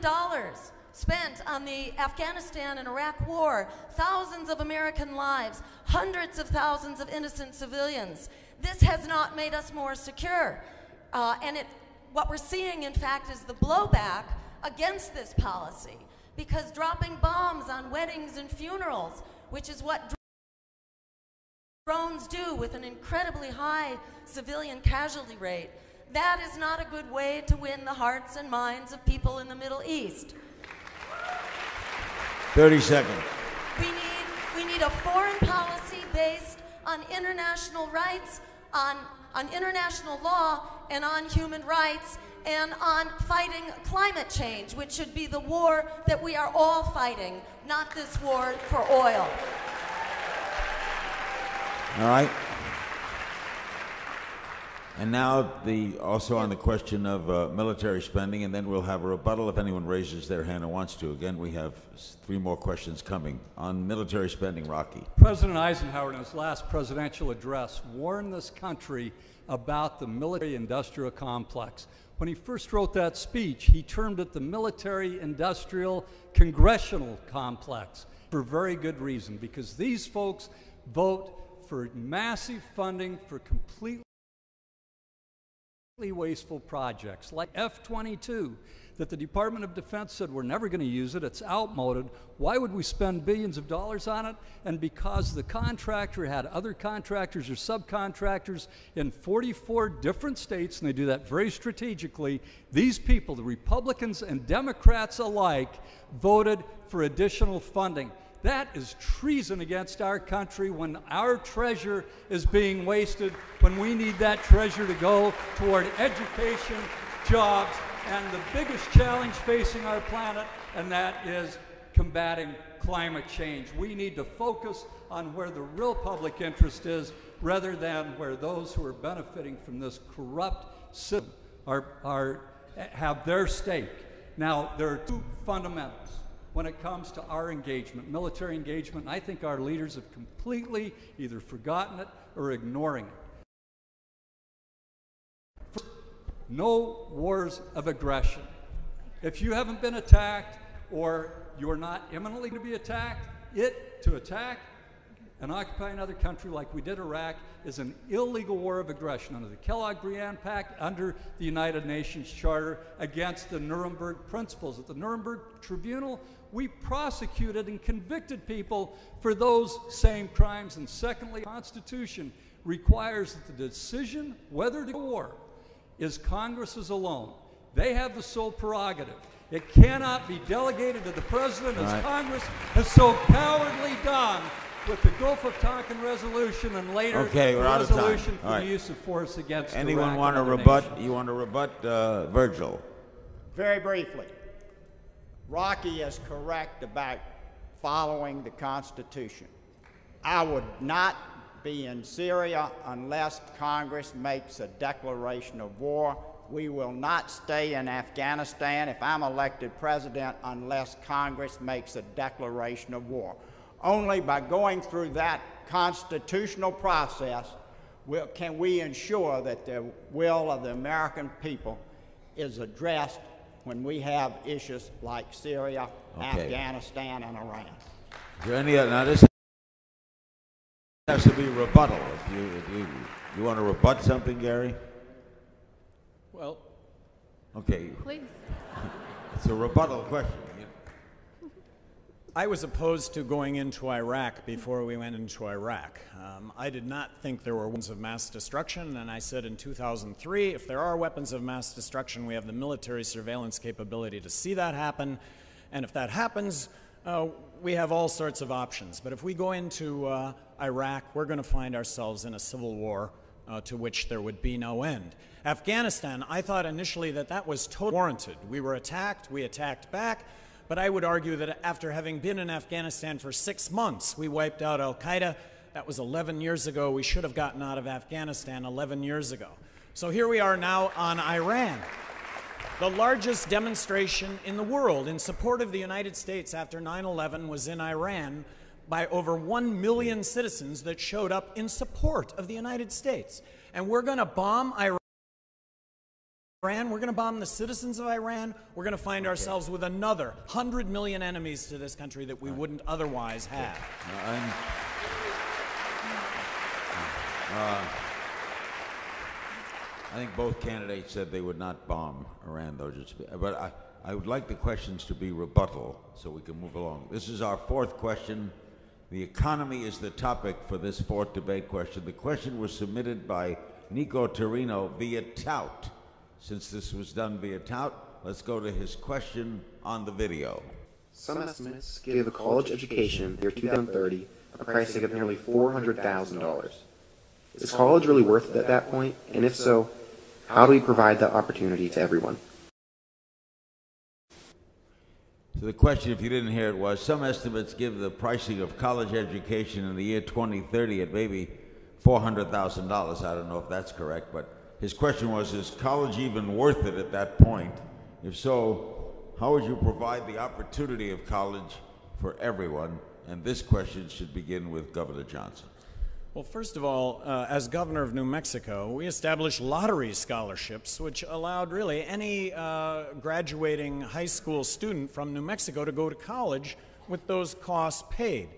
spent on the Afghanistan and Iraq war, thousands of American lives, hundreds of thousands of innocent civilians. This has not made us more secure. What we're seeing, in fact, is the blowback against this policy, because dropping bombs on weddings and funerals which is what drones do with an incredibly high civilian casualty rate, that is not a good way to win the hearts and minds of people in the Middle East. 30 seconds. We need a foreign policy based on international rights, on international law, and on human rights, and on fighting climate change, which should be the war that we are all fighting, not this war for oil. All right. And now also on the question of military spending, and then we'll have a rebuttal if anyone raises their hand and wants to. Again, we have 3 more questions coming. On military spending, Rocky. President Eisenhower, in his last presidential address, warned this country about the military-industrial complex. When he first wrote that speech, he termed it the military-industrial congressional complex for very good reason, because these folks vote for massive funding for completely wasteful projects like F-22 that the Department of Defense said we're never going to use it, it's outmoded. Why would we spend billions of dollars on it? And because the contractor had other contractors or subcontractors in 44 different states, and they do that very strategically, these people, the Republicans and Democrats alike, voted for additional funding. That is treason against our country when our treasure is being wasted, when we need that treasure to go toward education, jobs, and the biggest challenge facing our planet, and that is combating climate change. We need to focus on where the real public interest is rather than where those who are benefiting from this corrupt system have their stake. Now, there are 2 fundamentals when it comes to our engagement, military engagement, and I think our leaders have completely either forgotten it or ignoring it. First, no wars of aggression. If you haven't been attacked or you're not imminently going to be attacked, to attack and occupy another country like we did Iraq is an illegal war of aggression under the Kellogg-Briand Pact, under the United Nations Charter, against the Nuremberg principles. At the Nuremberg Tribunal, we prosecuted and convicted people for those same crimes. And secondly, the Constitution requires that the decision whether to go to war is Congress's alone. They have the sole prerogative. It cannot be delegated to the President, as Congress has so cowardly done with the Gulf of Tonkin resolution and later the resolution for the use of force against Iraq. Anyone want to rebut? You want to rebut, Virgil? Very briefly. Rocky is correct about following the Constitution. I would not be in Syria unless Congress makes a declaration of war. We will not stay in Afghanistan if I'm elected president unless Congress makes a declaration of war. Only by going through that constitutional process can we ensure that the will of the American people is addressed when we have issues like Syria, Afghanistan, and Iran. Is there any other? Now this has to be rebuttal. If you want to rebut something, Gary? Well, okay. Please. It's a rebuttal question. I was opposed to going into Iraq before we went into Iraq. I did not think there were weapons of mass destruction, and I said in 2003, if there are weapons of mass destruction, we have the military surveillance capability to see that happen, and if that happens, we have all sorts of options. But if we go into Iraq, we're going to find ourselves in a civil war to which there would be no end. Afghanistan, I thought initially that that was totally warranted. We were attacked, we attacked back, but I would argue that after having been in Afghanistan for 6 months, we wiped out al-Qaeda. That was 11 years ago. We should have gotten out of Afghanistan 11 years ago. So here we are now on Iran. The largest demonstration in the world in support of the United States after 9/11 was in Iran by over 1 million citizens that showed up in support of the United States. And we're going to bomb Iran. We're going to bomb the citizens of Iran. We're going to find ourselves with another 100 million enemies to this country that we wouldn't otherwise have. I think both candidates said they would not bomb Iran, though. But I would like the questions to be rebuttal so we can move along. This is our 4th question, The economy is the topic for this fourth debate question. The question was submitted by Nico Torino via tout. Since this was done via tout, let's go to his question on the video. Some estimates give a college education in the year 2030 a price tag of nearly $400,000. Is college really worth it at that point? And if so, how do we provide that opportunity to everyone? So the question, if you didn't hear it, was some estimates give the pricing of college education in the year 2030 at maybe $400,000. I don't know if that's correct, but his question was, is college even worth it at that point? If so, how would you provide the opportunity of college for everyone? And this question should begin with Governor Johnson. Well, first of all, as governor of New Mexico, we established lottery scholarships, which allowed really any graduating high school student from New Mexico to go to college with those costs paid.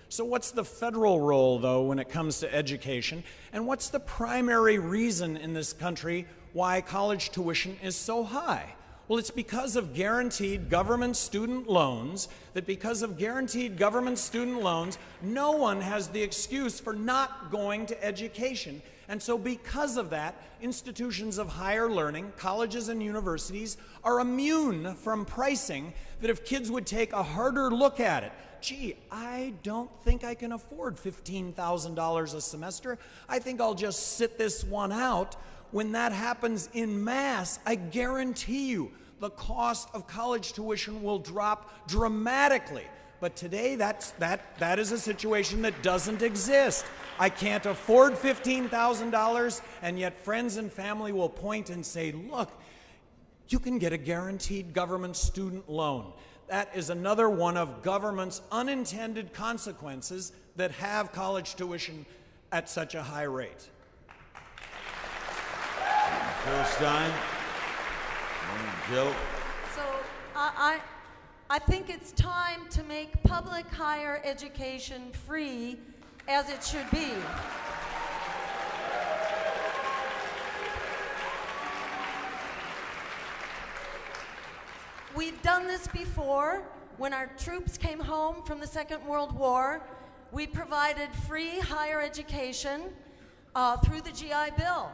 So what's the federal role, though, when it comes to education? And what's the primary reason in this country why college tuition is so high? Well, it's because of guaranteed government student loans, that because of guaranteed government student loans, no one has the excuse for not going to education. And so because of that, institutions of higher learning, colleges and universities, are immune from pricing that if kids would take a harder look at it, gee, I don't think I can afford $15,000 a semester. I think I'll just sit this one out. When that happens en masse, I guarantee you the cost of college tuition will drop dramatically. But today, that is a situation that doesn't exist. I can't afford $15,000, and yet friends and family will point and say, look, you can get a guaranteed government student loan. That is another one of government's unintended consequences that have college tuition at such a high rate. Bill Stein. Jill. So I think it's time to make public higher education free, as it should be. We've done this before. When our troops came home from the Second World War, we provided free higher education through the GI Bill.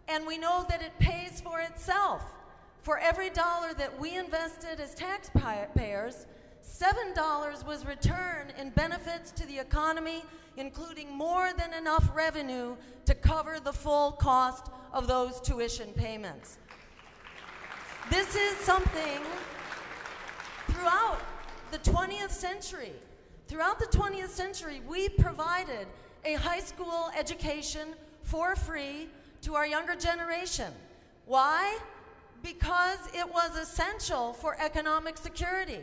And we know that it pays for itself. For every dollar that we invested as taxpayers, $7 was returned in benefits to the economy, including more than enough revenue to cover the full cost of those tuition payments. This is something throughout the 20th century. Throughout the 20th century, we provided a high school education for free to our younger generation. Why? Because it was essential for economic security.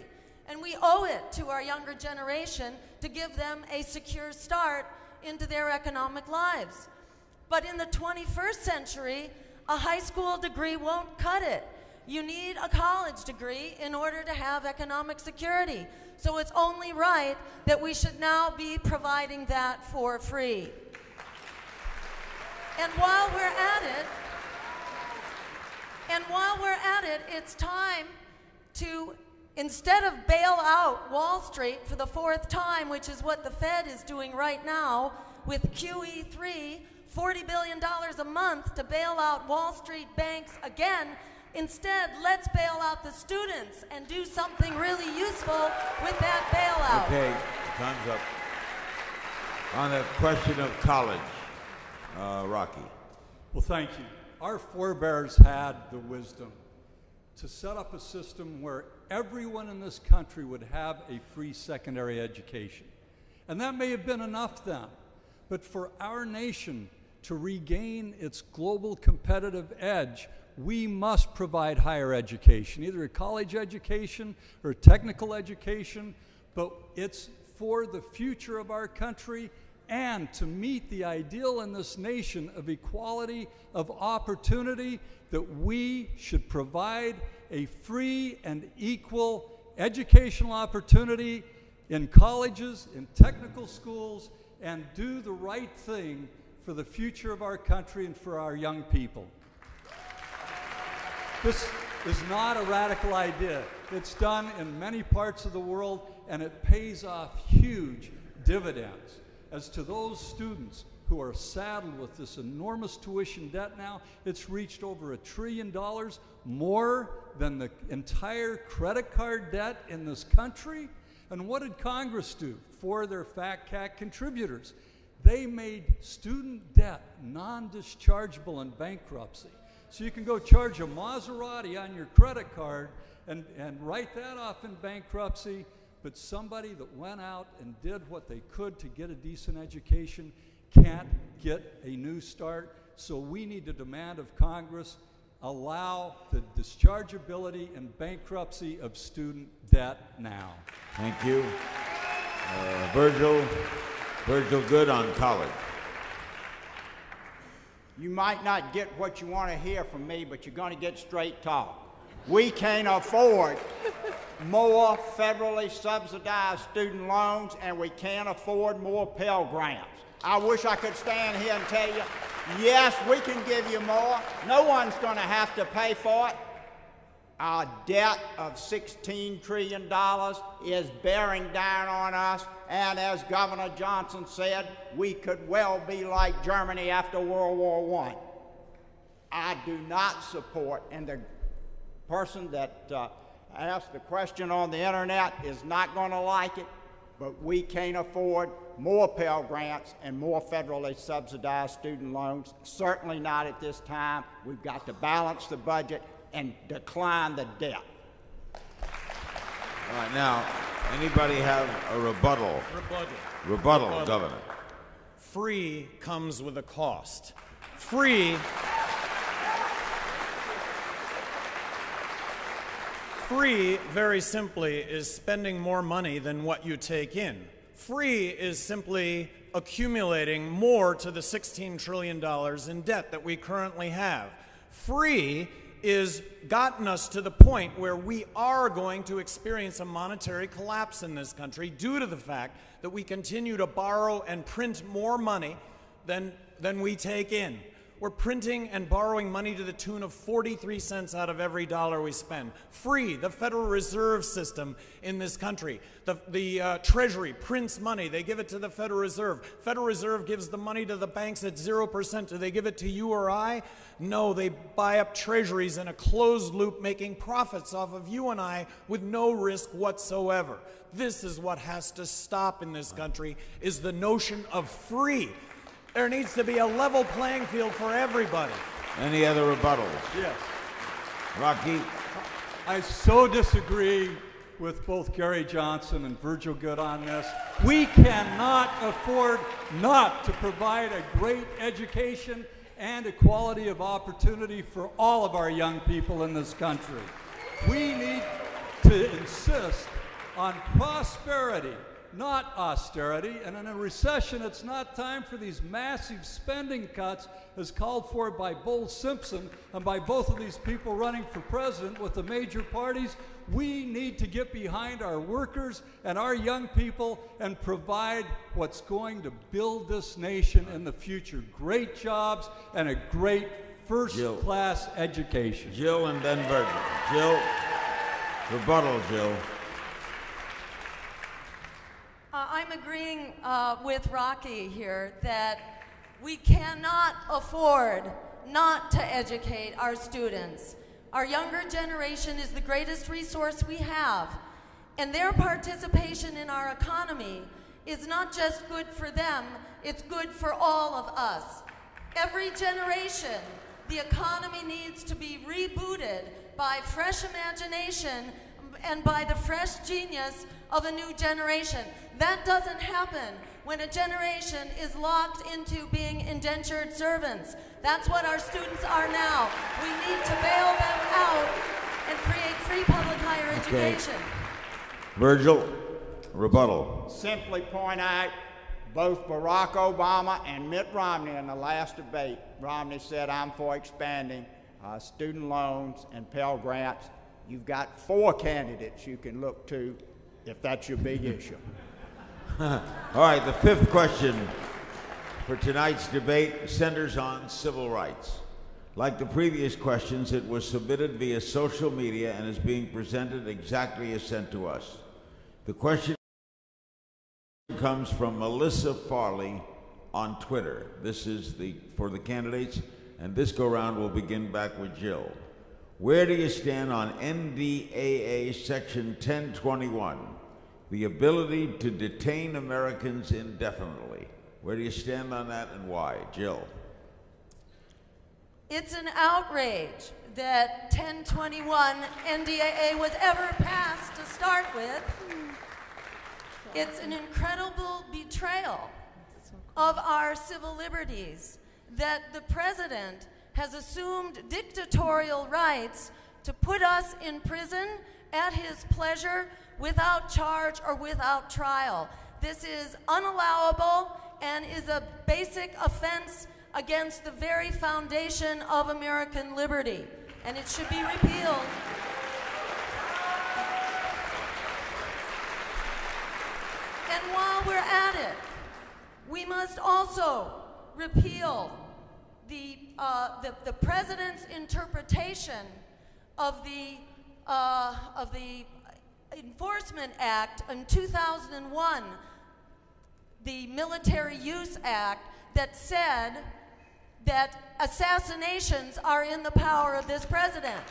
And we owe it to our younger generation to give them a secure start into their economic lives. But in the 21st century, a high school degree won't cut it. You need a college degree in order to have economic security. So it's only right that we should now be providing that for free. And while we're at it, it's time to, instead of bail out Wall Street for the fourth time, which is what the Fed is doing right now with QE3, $40 billion a month to bail out Wall Street banks again. Instead, let's bail out the students and do something really useful with that bailout. Okay, time's up. On the question of college, Rocky. Well, thank you. Our forebears had the wisdom to set up a system where everyone in this country would have a free secondary education. And that may have been enough then, but for our nation to regain its global competitive edge, we must provide higher education, either a college education or technical education, but it's for the future of our country and to meet the ideal in this nation of equality of opportunity, that we should provide a free and equal educational opportunity in colleges, in technical schools, and do the right thing for the future of our country and for our young people. This is not a radical idea. It's done in many parts of the world, and it pays off huge dividends. As to those students who are saddled with this enormous tuition debt now, it's reached over $1 trillion, more than the entire credit card debt in this country. And what did Congress do for their fat cat contributors? They made student debt non-dischargeable in bankruptcy. So you can go charge a Maserati on your credit card and write that off in bankruptcy, but somebody that went out and did what they could to get a decent education can't get a new start. So we need to demand of Congress, allow the dischargeability and bankruptcy of student debt now. Thank you. Virgil Goode on college. You might not get what you want to hear from me, but you're going to get straight talk. We can't afford more federally subsidized student loans, and we can't afford more Pell Grants. I wish I could stand here and tell you, yes, we can give you more. No one's going to have to pay for it. Our debt of $16 trillion is bearing down on us, and as Governor Johnson said, we could well be like Germany after World War I. I do not support, and the person that asked the question on the internet is not going to like it, but we can't afford more Pell Grants and more federally subsidized student loans, certainly not at this time. We've got to balance the budget and decline the debt. All right, now, anybody have a rebuttal? Rebuttal, Governor. Free comes with a cost. Free very simply is spending more money than what you take in. Free is simply accumulating more to the $16 trillion in debt that we currently have. Free is gotten us to the point where we are going to experience a monetary collapse in this country due to the fact that we continue to borrow and print more money than we take in. We're printing and borrowing money to the tune of 43 cents out of every dollar we spend. Free, the Federal Reserve System in this country. The Treasury prints money. They give it to the Federal Reserve. Federal Reserve gives the money to the banks at 0%. Do they give it to you or I? No, they buy up treasuries in a closed loop, making profits off of you and I with no risk whatsoever. This is what has to stop in this country, is the notion of free. There needs to be a level playing field for everybody. Any other rebuttals? Yes. Rocky? I so disagree with both Gary Johnson and Virgil Goode on this. We cannot afford not to provide a great education and equality of opportunity for all of our young people in this country. We need to insist on prosperity, not austerity, and in a recession, it's not time for these massive spending cuts as called for by Bull Simpson and by both of these people running for president with the major parties. We need to get behind our workers and our young people and provide what's going to build this nation in the future. Great jobs and a great first-class education. Jill and then Virgil. Jill, rebuttal, Jill. I'm agreeing with Rocky here that we cannot afford not to educate our students. Our younger generation is the greatest resource we have, and their participation in our economy is not just good for them, it's good for all of us. Every generation, the economy needs to be rebooted by fresh imagination and by the fresh genius of a new generation. That doesn't happen when a generation is locked into being indentured servants. That's what our students are now. We need to bail them out and create free public higher education. Virgil, rebuttal. Simply point out both Barack Obama and Mitt Romney in the last debate. Romney said, I'm for expanding student loans and Pell Grants. You've got 4 candidates you can look to if that's your big issue. All right, the 5th question for tonight's debate centers on civil rights. Like the previous questions, it was submitted via social media and is being presented exactly as sent to us. The question Comes from Melissa Farley on Twitter. This is for the candidates, and this go-round will begin back with Jill. Where do you stand on NDAA Section 1021, the ability to detain Americans indefinitely? Where do you stand on that and why? Jill. It's an outrage that 1021 NDAA was ever passed to start with. It's an incredible betrayal of our civil liberties that the president has assumed dictatorial rights to put us in prison at his pleasure without charge or without trial. This is unallowable and is a basic offense against the very foundation of American liberty, and it should be repealed. And while we're at it, we must also repeal the president's interpretation of the Enforcement Act in 2001, the Military Use Act, that said that assassinations are in the power of this president.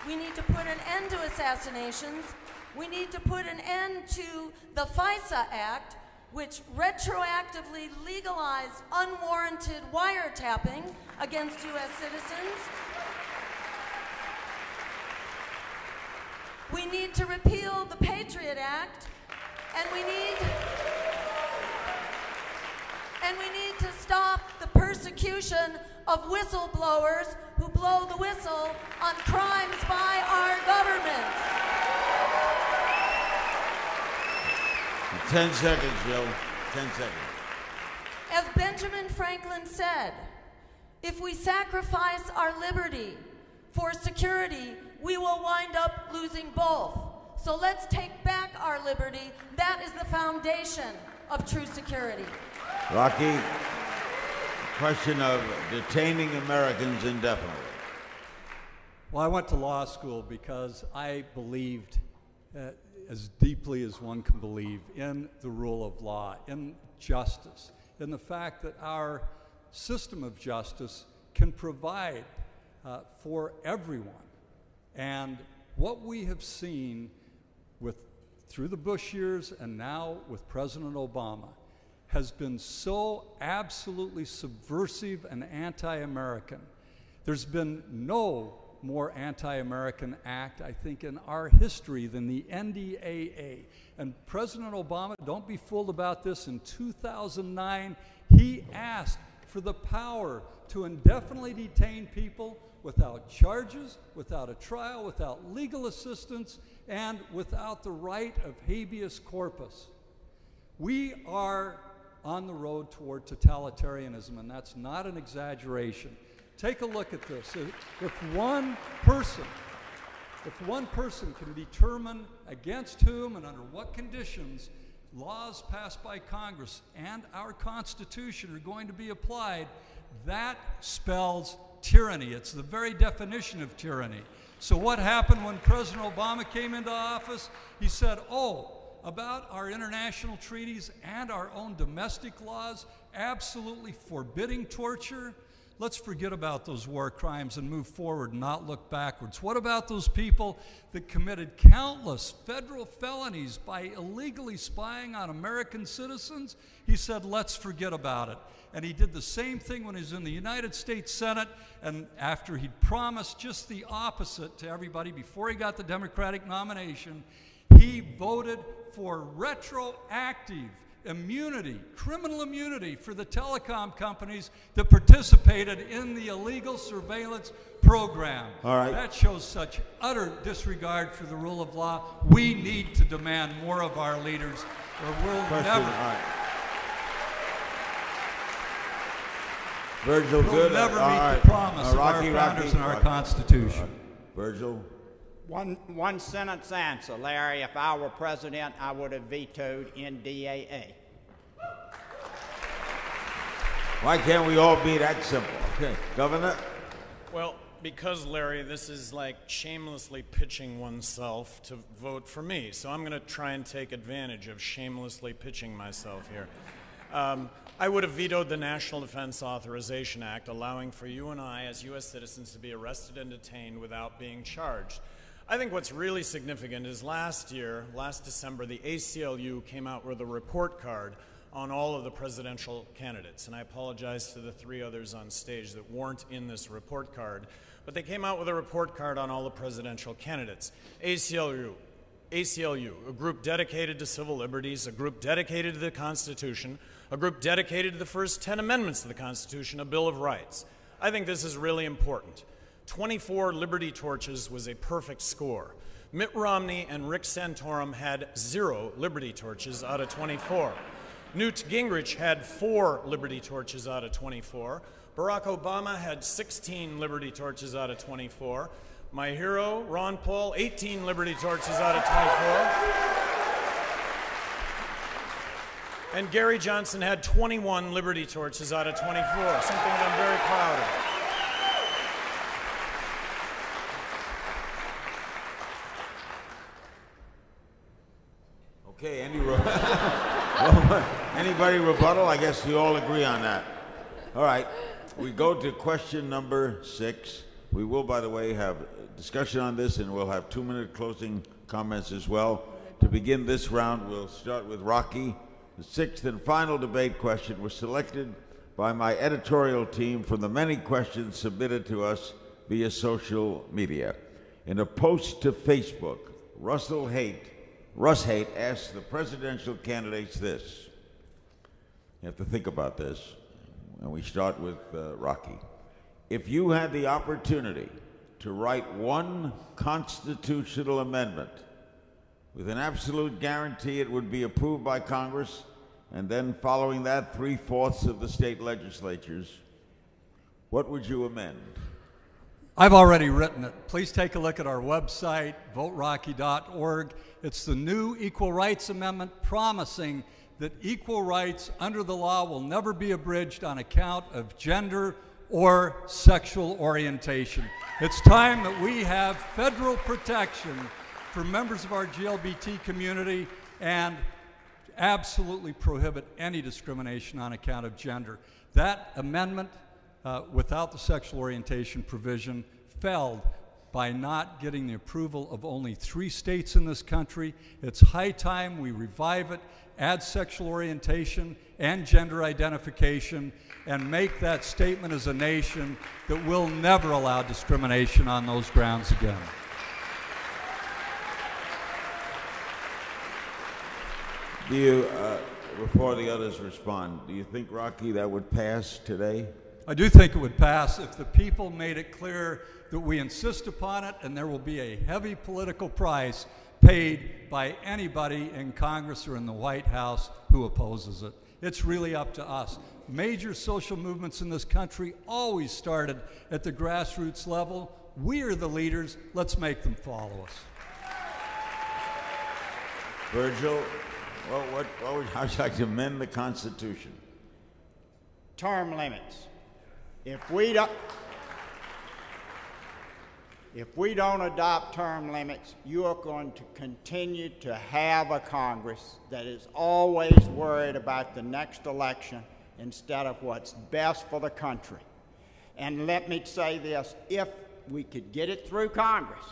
We need to put an end to assassinations. We need to put an end to the FISA Act, which retroactively legalized unwarranted wiretapping against U.S. citizens. We need to repeal the Patriot Act, and we need to stop the persecution of whistleblowers who blow the whistle on crimes by our government. 10 seconds, Jill. 10 seconds. As Benjamin Franklin said, if we sacrifice our liberty for security, we will wind up losing both. So let's take back our liberty. That is the foundation of true security. Rocky, question of detaining Americans indefinitely. Well, I went to law school because I believed as deeply as one can believe in the rule of law, in justice, in the fact that our system of justice can provide for everyone. And what we have seen through the Bush years and now with President Obama has been so absolutely subversive and anti-American. There's been no more anti-American act, I think, in our history than the NDAA. And President Obama, don't be fooled about this, in 2009, he asked for the power to indefinitely detain people without charges, without a trial, without legal assistance, and without the right of habeas corpus. We are on the road toward totalitarianism, and that's not an exaggeration. Take a look at this. If one person can determine against whom and under what conditions laws passed by Congress and our Constitution are going to be applied, that spells tyranny. It's the very definition of tyranny. So what happened when President Obama came into office? He said, about our international treaties and our own domestic laws, absolutely forbidding torture. Let's forget about those war crimes and move forward and not look backwards. What about those people that committed countless federal felonies by illegally spying on American citizens? He said, let's forget about it. And he did the same thing when he was in the United States Senate, and after he'd promised just the opposite to everybody before he got the Democratic nomination, he voted for retroactive immunity, criminal immunity for the telecom companies that participated in the illegal surveillance program. All right. That shows such utter disregard for the rule of law. We need to demand more of our leaders, or we'll never. All right. Virgil, good. We'll never meet the promise of our founders and our Constitution. Virgil. One sentence answer, Larry. If I were president, I would have vetoed NDAA. Why can't we all be that simple? Okay, Governor? Well, because, Larry, this is like shamelessly pitching oneself to vote for me, so I'm going to try and take advantage of shamelessly pitching myself here. I would have vetoed the National Defense Authorization Act, allowing for you and I, as U.S. citizens, to be arrested and detained without being charged. I think what's really significant is last December, the ACLU came out with a report card on all of the presidential candidates. And I apologize to the 3 others on stage that weren't in this report card, but they came out with a report card on all the presidential candidates. ACLU, a group dedicated to civil liberties, a group dedicated to the Constitution, a group dedicated to the first 10 amendments to the Constitution, a Bill of Rights. I think this is really important. 24 Liberty Torches was a perfect score. Mitt Romney and Rick Santorum had 0 Liberty Torches out of 24. Newt Gingrich had 4 Liberty Torches out of 24. Barack Obama had 16 Liberty Torches out of 24. My hero, Ron Paul, 18 Liberty Torches out of 24. And Gary Johnson had 21 Liberty Torches out of 24, something that I'm very proud of. Okay, anybody rebuttal? I guess you all agree on that. All right, we go to question number 6. We will, by the way, have discussion on this, and we'll have 2-minute closing comments as well. To begin this round, we'll start with Rocky. The 6th and final debate question was selected by my editorial team from the many questions submitted to us via social media. In a post to Facebook, Russ Haight asked the presidential candidates this. You have to think about this, and we start with Rocky. If you had the opportunity to write one constitutional amendment with an absolute guarantee it would be approved by Congress, and then following that 3/4 of the state legislatures, what would you amend? I've already written it. Please take a look at our website, voterocky.org. It's the new Equal Rights Amendment promising that equal rights under the law will never be abridged on account of gender or sexual orientation. It's time that we have federal protection for members of our GLBT community and absolutely prohibit any discrimination on account of gender. That amendment, without the sexual orientation provision, failed by not getting the approval of only 3 states in this country. It's high time we revive it, add sexual orientation and gender identification, and make that statement as a nation that we'll never allow discrimination on those grounds again. Do you, before the others respond, do you think, Rocky, that would pass today? I do think it would pass if the people made it clear that we insist upon it, and there will be a heavy political price paid by anybody in Congress or in the White House who opposes it. It's really up to us. Major social movements in this country always started at the grassroots level. We are the leaders. Let's make them follow us. Virgil, how would you like to amend the Constitution? Term limits. If we don't adopt term limits, you are going to continue to have a Congress that is always worried about the next election instead of what's best for the country. And let me say this, if we could get it through Congress,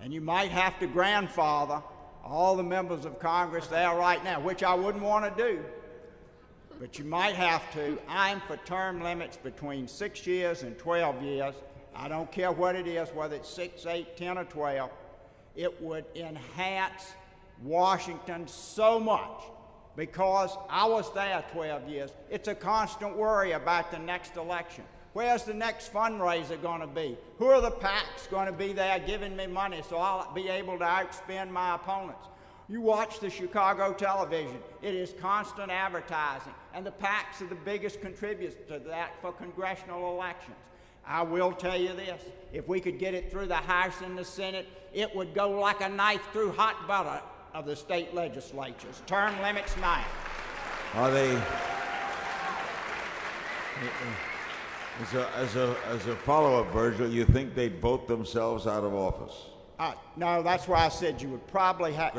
and you might have to grandfather all the members of Congress there right now, which I wouldn't want to do, but you might have to. I'm for term limits between 6 years and 12 years. I don't care what it is, whether it's 6, 8, 10, or 12. It would enhance Washington so much because I was there 12 years. It's a constant worry about the next election. Where's the next fundraiser going to be? Who are the PACs going to be there giving me money so I'll be able to outspend my opponents? You watch the Chicago television. It is constant advertising, and the PACs are the biggest contributors to that for congressional elections. I will tell you this, if we could get it through the House and the Senate, it would go like a knife through hot butter of the state legislatures. Term limits now. Are they... As a follow-up, Virgil, you think they'd vote themselves out of office? No, that's why I said you would probably have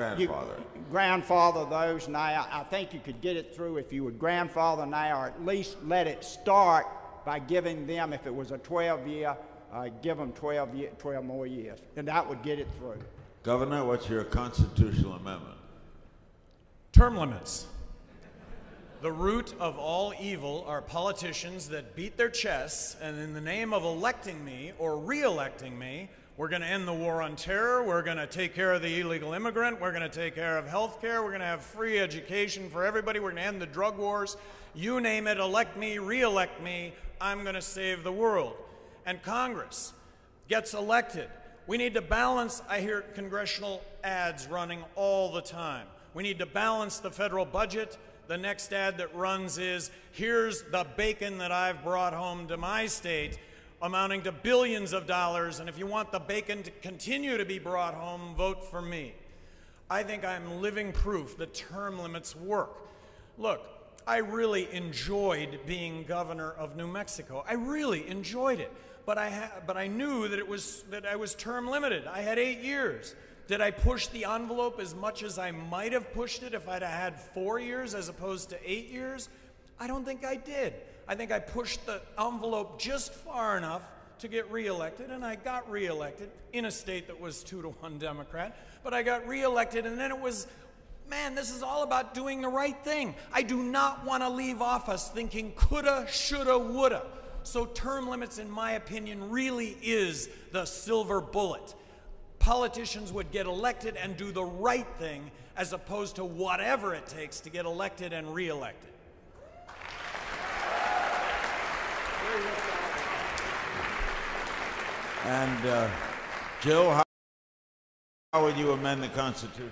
grandfather those now. I think you could get it through if you would grandfather now, or at least let it start by giving them, if it was a 12-year, give them 12 more years, and that would get it through. Governor, what's your constitutional amendment? Term limits. The root of all evil are politicians that beat their chests, and in the name of electing me or re-electing me, we're going to end the war on terror, we're going to take care of the illegal immigrant, we're going to take care of health care, we're going to have free education for everybody, we're going to end the drug wars. You name it, elect me, re-elect me, I'm going to save the world. And Congress gets elected. We need to balance, I hear congressional ads running all the time. We need to balance the federal budget. The next ad that runs is, here's the bacon that I've brought home to my state, amounting to billions of dollars, and if you want the bacon to continue to be brought home, vote for me. I think I'm living proof that term limits work. Look, I really enjoyed being governor of New Mexico. I really enjoyed it, but I knew that I was term limited. I had 8 years. Did I push the envelope as much as I might have pushed it if I'd had 4 years as opposed to 8 years? I don't think I did. I think I pushed the envelope just far enough to get reelected, and I got reelected in a state that was 2-to-1 Democrat, but I got reelected, and then it was, man, this is all about doing the right thing. I do not want to leave office thinking coulda, shoulda, woulda. So term limits, in my opinion, really is the silver bullet. Politicians would get elected and do the right thing as opposed to whatever it takes to get elected and reelected. And Jill, how would you amend the Constitution?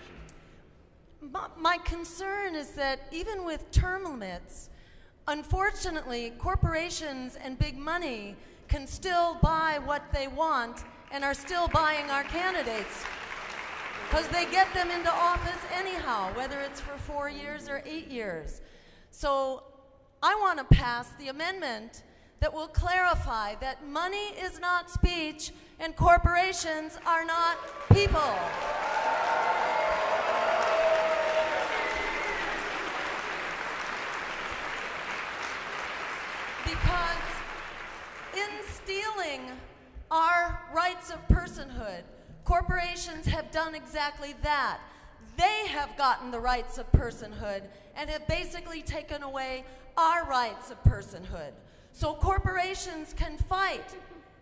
My concern is that even with term limits, unfortunately, corporations and big money can still buy what they want and are still buying our candidates because they get them into office anyhow, whether it's for 4 years or 8 years. So I want to pass the amendment that will clarify that money is not speech and corporations are not people. Because in stealing our rights of personhood, corporations have done exactly that. They have gotten the rights of personhood and have basically taken away our rights of personhood. So corporations can fight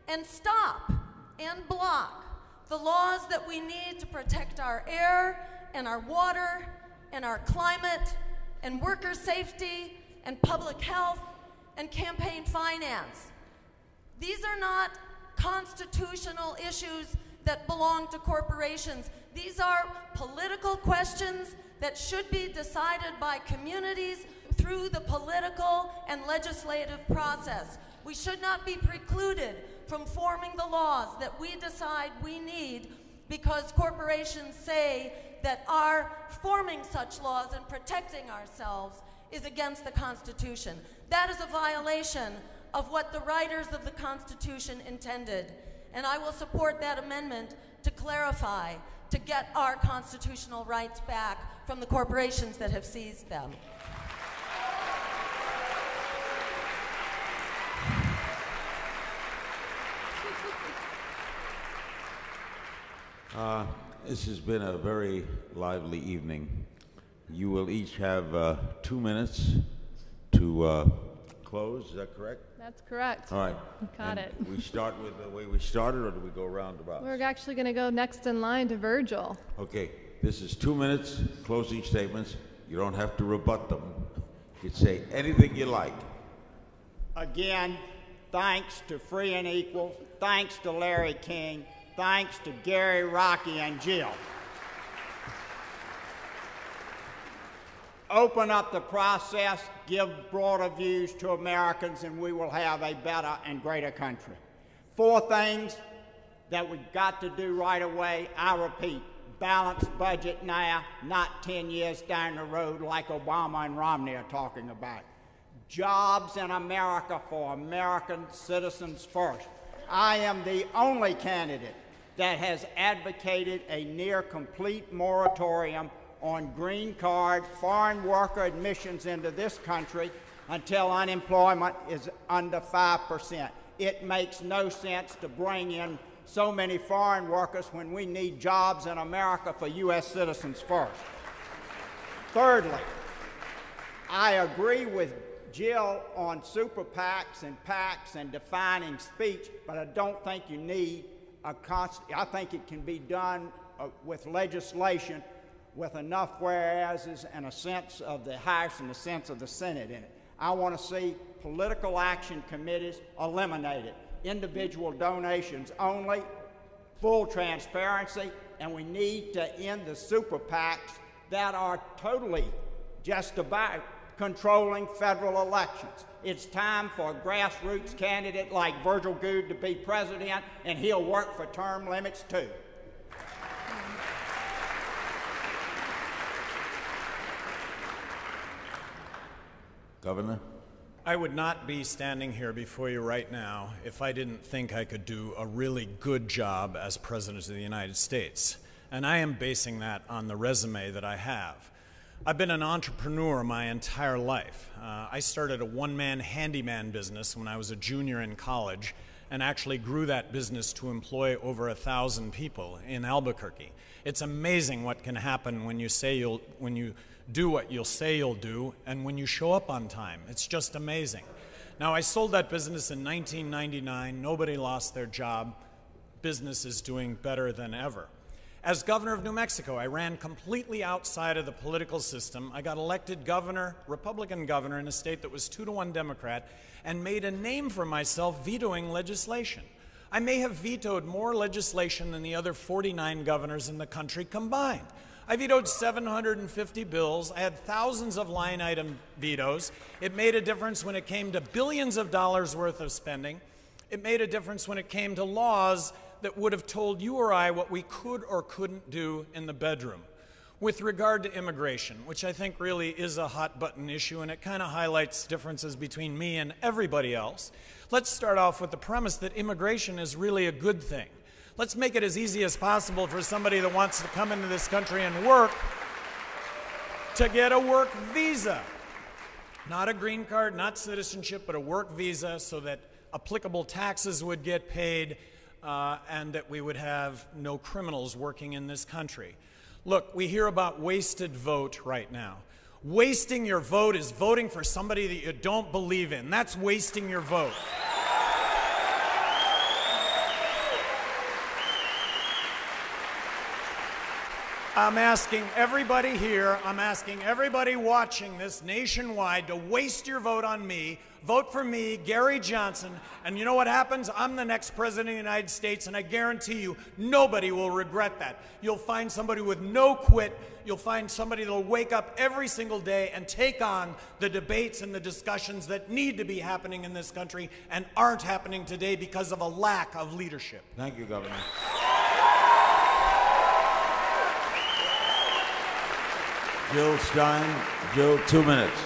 and stop and block the laws that we need to protect our air and our water and our climate and worker safety and public health and campaign finance. These are not constitutional issues that belong to corporations. These are political questions that should be decided by communities through the political and legislative process. We should not be precluded from forming the laws that we decide we need because corporations say that our forming such laws and protecting ourselves is against the Constitution. That is a violation of what the writers of the Constitution intended. And I will support that amendment to clarify, to get our constitutional rights back from the corporations that have seized them. This has been a very lively evening. You will each have 2 minutes to close, is that correct? That's correct. All right. Got it. We start with the way we started, or do we go roundabout? We're actually going to go next in line to Virgil. Okay, this is 2 minutes, closing statements. You don't have to rebut them. You can say anything you like. Again, thanks to Free and Equal, thanks to Larry King, thanks to Gary, Rocky, and Jill. Open up the process, give broader views to Americans, and we will have a better and greater country. 4 things that we've got to do right away. I repeat, balanced budget now, not 10 years down the road like Obama and Romney are talking about. Jobs in America for American citizens first. I am the only candidate that has advocated a near complete moratorium on green card foreign worker admissions into this country until unemployment is under 5%. It makes no sense to bring in so many foreign workers when we need jobs in America for U.S. citizens first. Thirdly, I agree with Jill on super PACs and PACs and defining speech, but I don't think you need I think it can be done with legislation with enough whereases and a sense of the House and a sense of the Senate in it. I want to see political action committees eliminated, individual donations only, full transparency, and we need to end the super PACs that are totally just about controlling federal elections. It's time for a grassroots candidate like Virgil Goode to be president, and he'll work for term limits too. Governor? I would not be standing here before you right now if I didn't think I could do a really good job as President of the United States. And I am basing that on the resume that I have. I've been an entrepreneur my entire life. I started a one-man handyman business when I was a junior in college and actually grew that business to employ over 1,000 people in Albuquerque. It's amazing what can happen when you do what you'll say you'll do and when you show up on time. It's just amazing. Now, I sold that business in 1999. Nobody lost their job. Business is doing better than ever. As governor of New Mexico, I ran completely outside of the political system. I got elected governor, Republican governor, in a state that was 2-to-1 Democrat, and made a name for myself vetoing legislation. I may have vetoed more legislation than the other 49 governors in the country combined. I vetoed 750 bills. I had thousands of line item vetoes. It made a difference when it came to billions of dollars worth of spending. It made a difference when it came to laws that would have told you or I what we could or couldn't do in the bedroom. With regard to immigration, which I think really is a hot button issue, and it kind of highlights differences between me and everybody else, let's start off with the premise that immigration is really a good thing. Let's make it as easy as possible for somebody that wants to come into this country and work to get a work visa. Not a green card, not citizenship, but a work visa so that applicable taxes would get paid and that we would have no criminals working in this country. Look, we hear about wasted vote right now. Wasting your vote is voting for somebody that you don't believe in. That's wasting your vote. I'm asking everybody here, I'm asking everybody watching this nationwide to waste your vote on me. Vote for me, Gary Johnson, and you know what happens? I'm the next president of the United States, and I guarantee you, nobody will regret that. You'll find somebody with no quit. You'll find somebody that'll wake up every single day and take on the debates and the discussions that need to be happening in this country and aren't happening today because of a lack of leadership. Thank you, Governor. Jill Stein. Jill, 2 minutes.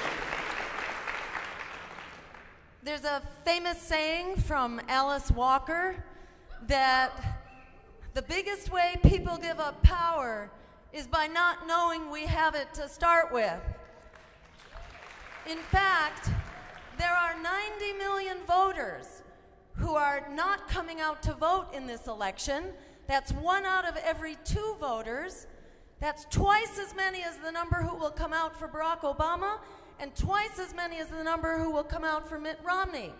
There's a famous saying from Alice Walker that the biggest way people give up power is by not knowing we have it to start with. In fact, there are 90 million voters who are not coming out to vote in this election. That's 1 out of every 2 voters. That's twice as many as the number who will come out for Barack Obama, and twice as many as the number who will come out for Mitt Romney.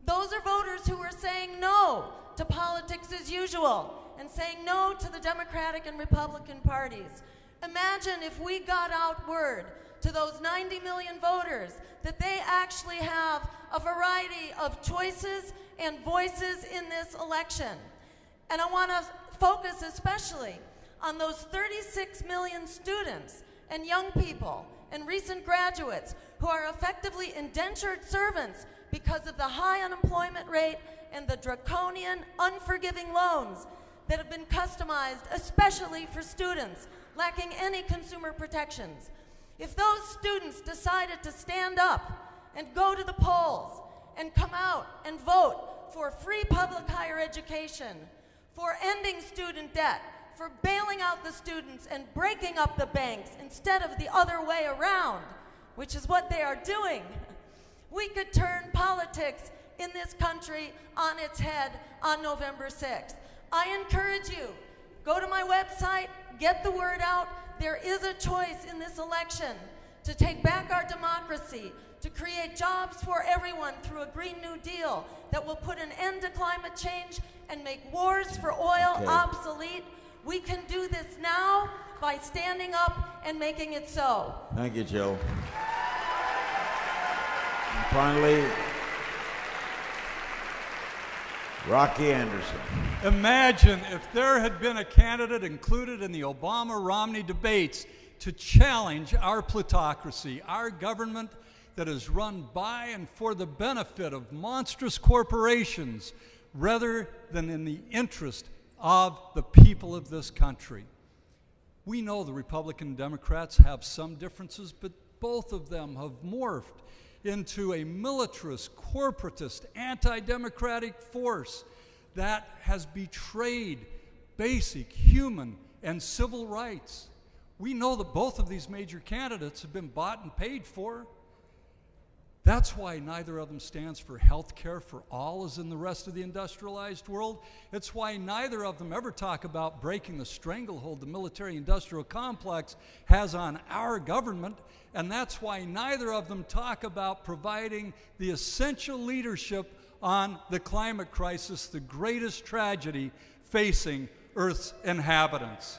Those are voters who are saying no to politics as usual and saying no to the Democratic and Republican parties. Imagine if we got out word to those 90 million voters that they actually have a variety of choices and voices in this election. And I want to focus especially on those 36 million students and young people and recent graduates who are effectively indentured servants because of the high unemployment rate and the draconian, unforgiving loans that have been customized especially for students lacking any consumer protections. If those students decided to stand up and go to the polls and come out and vote for free public higher education, for ending student debt, for bailing out the students and breaking up the banks instead of the other way around, which is what they are doing, we could turn politics in this country on its head on November 6th. I encourage you, go to my website, get the word out. There is a choice in this election to take back our democracy, to create jobs for everyone through a Green New Deal that will put an end to climate change and make wars for oil obsolete. We can do this now by standing up and making it so. Thank you, Jill. And finally, Rocky Anderson. Imagine if there had been a candidate included in the Obama-Romney debates to challenge our plutocracy, our government that is run by and for the benefit of monstrous corporations rather than in the interest of the people of this country. We know the Republican and Democrats have some differences, but both of them have morphed into a militarist, corporatist, anti-democratic force that has betrayed basic human and civil rights. We know that both of these major candidates have been bought and paid for. That's why neither of them stands for health care for all as in the rest of the industrialized world. It's why neither of them ever talk about breaking the stranglehold the military-industrial complex has on our government. And that's why neither of them talk about providing the essential leadership on the climate crisis, the greatest tragedy facing Earth's inhabitants.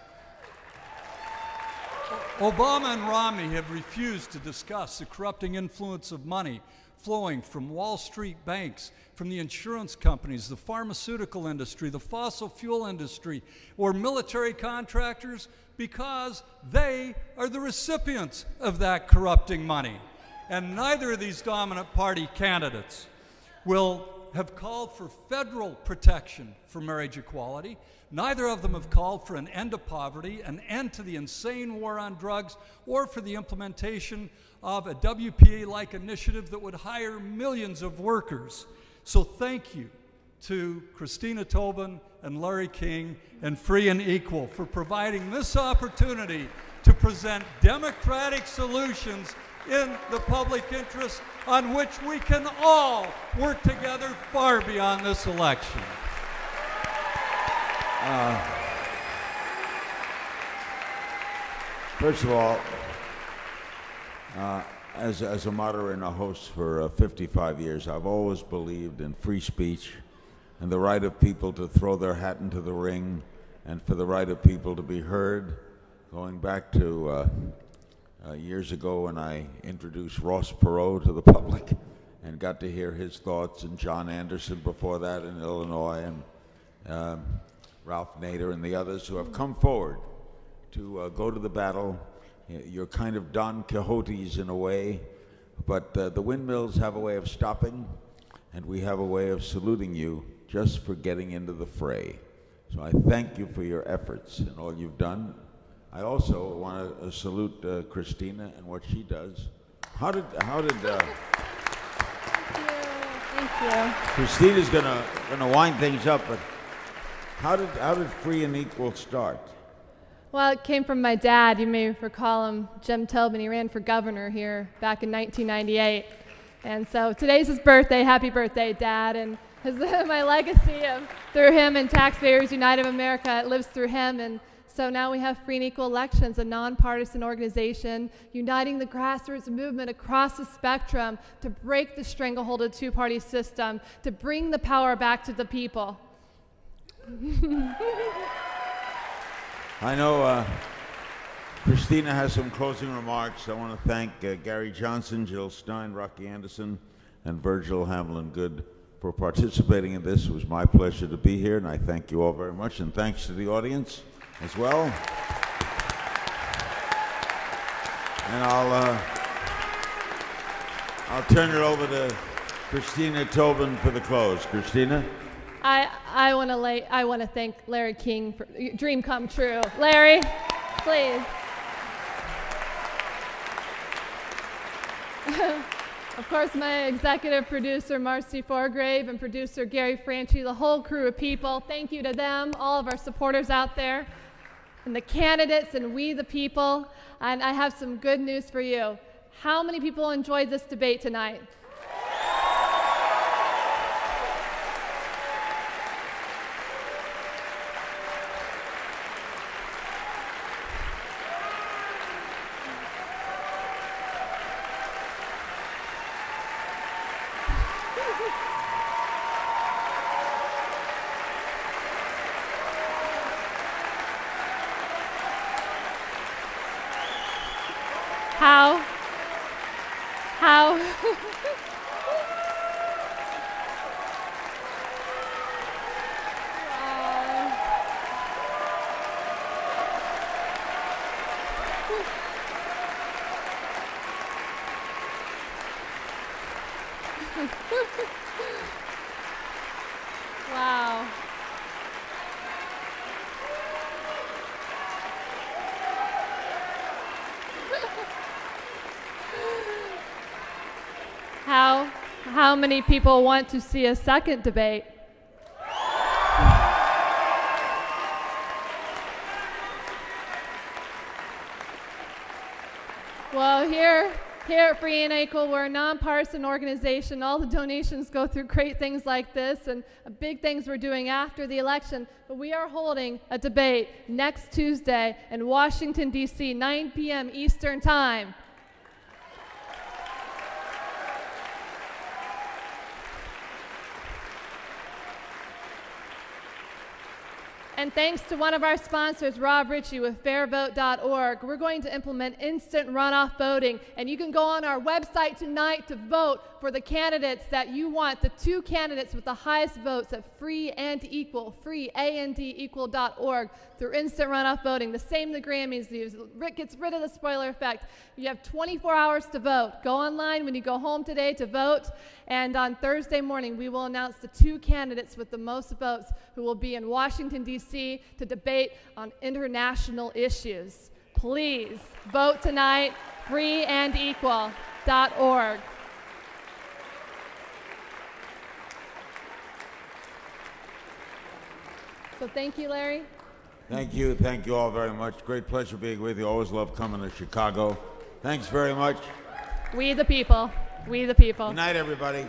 Obama and Romney have refused to discuss the corrupting influence of money flowing from Wall Street banks, from the insurance companies, the pharmaceutical industry, the fossil fuel industry, or military contractors, because they are the recipients of that corrupting money. And neither of these dominant party candidates will have called for federal protection for marriage equality. Neither of them have called for an end to poverty, an end to the insane war on drugs, or for the implementation of a WPA-like initiative that would hire millions of workers. So thank you to Christina Tobin and Larry King and Free and Equal for providing this opportunity to present democratic solutions in the public interest on which we can all work together far beyond this election. First of all, as a moderator and a host for 55 years, I've always believed in free speech and the right of people to throw their hat into the ring and for the right of people to be heard. Going back to years ago when I introduced Ross Perot to the public and got to hear his thoughts, and John Anderson before that in Illinois, and Ralph Nader and the others who have come forward to go to the battle. You're kind of Don Quixotes in a way, but the windmills have a way of stopping, and we have a way of saluting you just for getting into the fray. So I thank you for your efforts and all you've done. I also want to salute Christina and what she does. How did Thank you. Christina's gonna wind things up, but how did Free and Equal start? Well, it came from my dad. You may recall him, Jim Tobin. He ran for governor here back in 1998. And so today's his birthday. Happy birthday, Dad. And my legacy of through him and Taxpayers United of America, it lives through him. And so now we have Free and Equal Elections, a nonpartisan organization uniting the grassroots movement across the spectrum to break the stranglehold of the two-party system, to bring the power back to the people. I know Christina has some closing remarks. I want to thank Gary Johnson, Jill Stein, Rocky Anderson, and Virgil Goode for participating in this. It was my pleasure to be here, and I thank you all very much, and thanks to the audience as well. And I'll turn it over to Christina Tobin for the close. Christina? I want to thank Larry King for dream come true. Larry, please. Of course, my executive producer, Marcy Forgrave, and producer Gary Franchi, the whole crew of people. Thank you to them, all of our supporters out there, and the candidates, and we the people. And I have some good news for you. How many people enjoyed this debate tonight? How? Wow. How many people want to see a second debate? Well, here at Free and Equal, we're a nonpartisan organization. All the donations go through great things like this and big things we're doing after the election. But we are holding a debate next Tuesday in Washington, D.C., 9 p.m. Eastern Time. And thanks to one of our sponsors, Rob Ritchie with fairvote.org, we're going to implement instant runoff voting. And you can go on our website tonight to vote for the candidates that you want, the two candidates with the highest votes at Free and Equal, freeandequal.org, through instant runoff voting. The same the Grammys use. It gets rid of the spoiler effect. You have 24 hours to vote. Go online when you go home today to vote. And on Thursday morning, we will announce the two candidates with the most votes who will be in Washington, D.C. to debate on international issues. Please vote tonight, freeandequal.org. So thank you, Larry. Thank you all very much. Great pleasure being with you. Always love coming to Chicago. Thanks very much. We the people. We the people. Good night, everybody.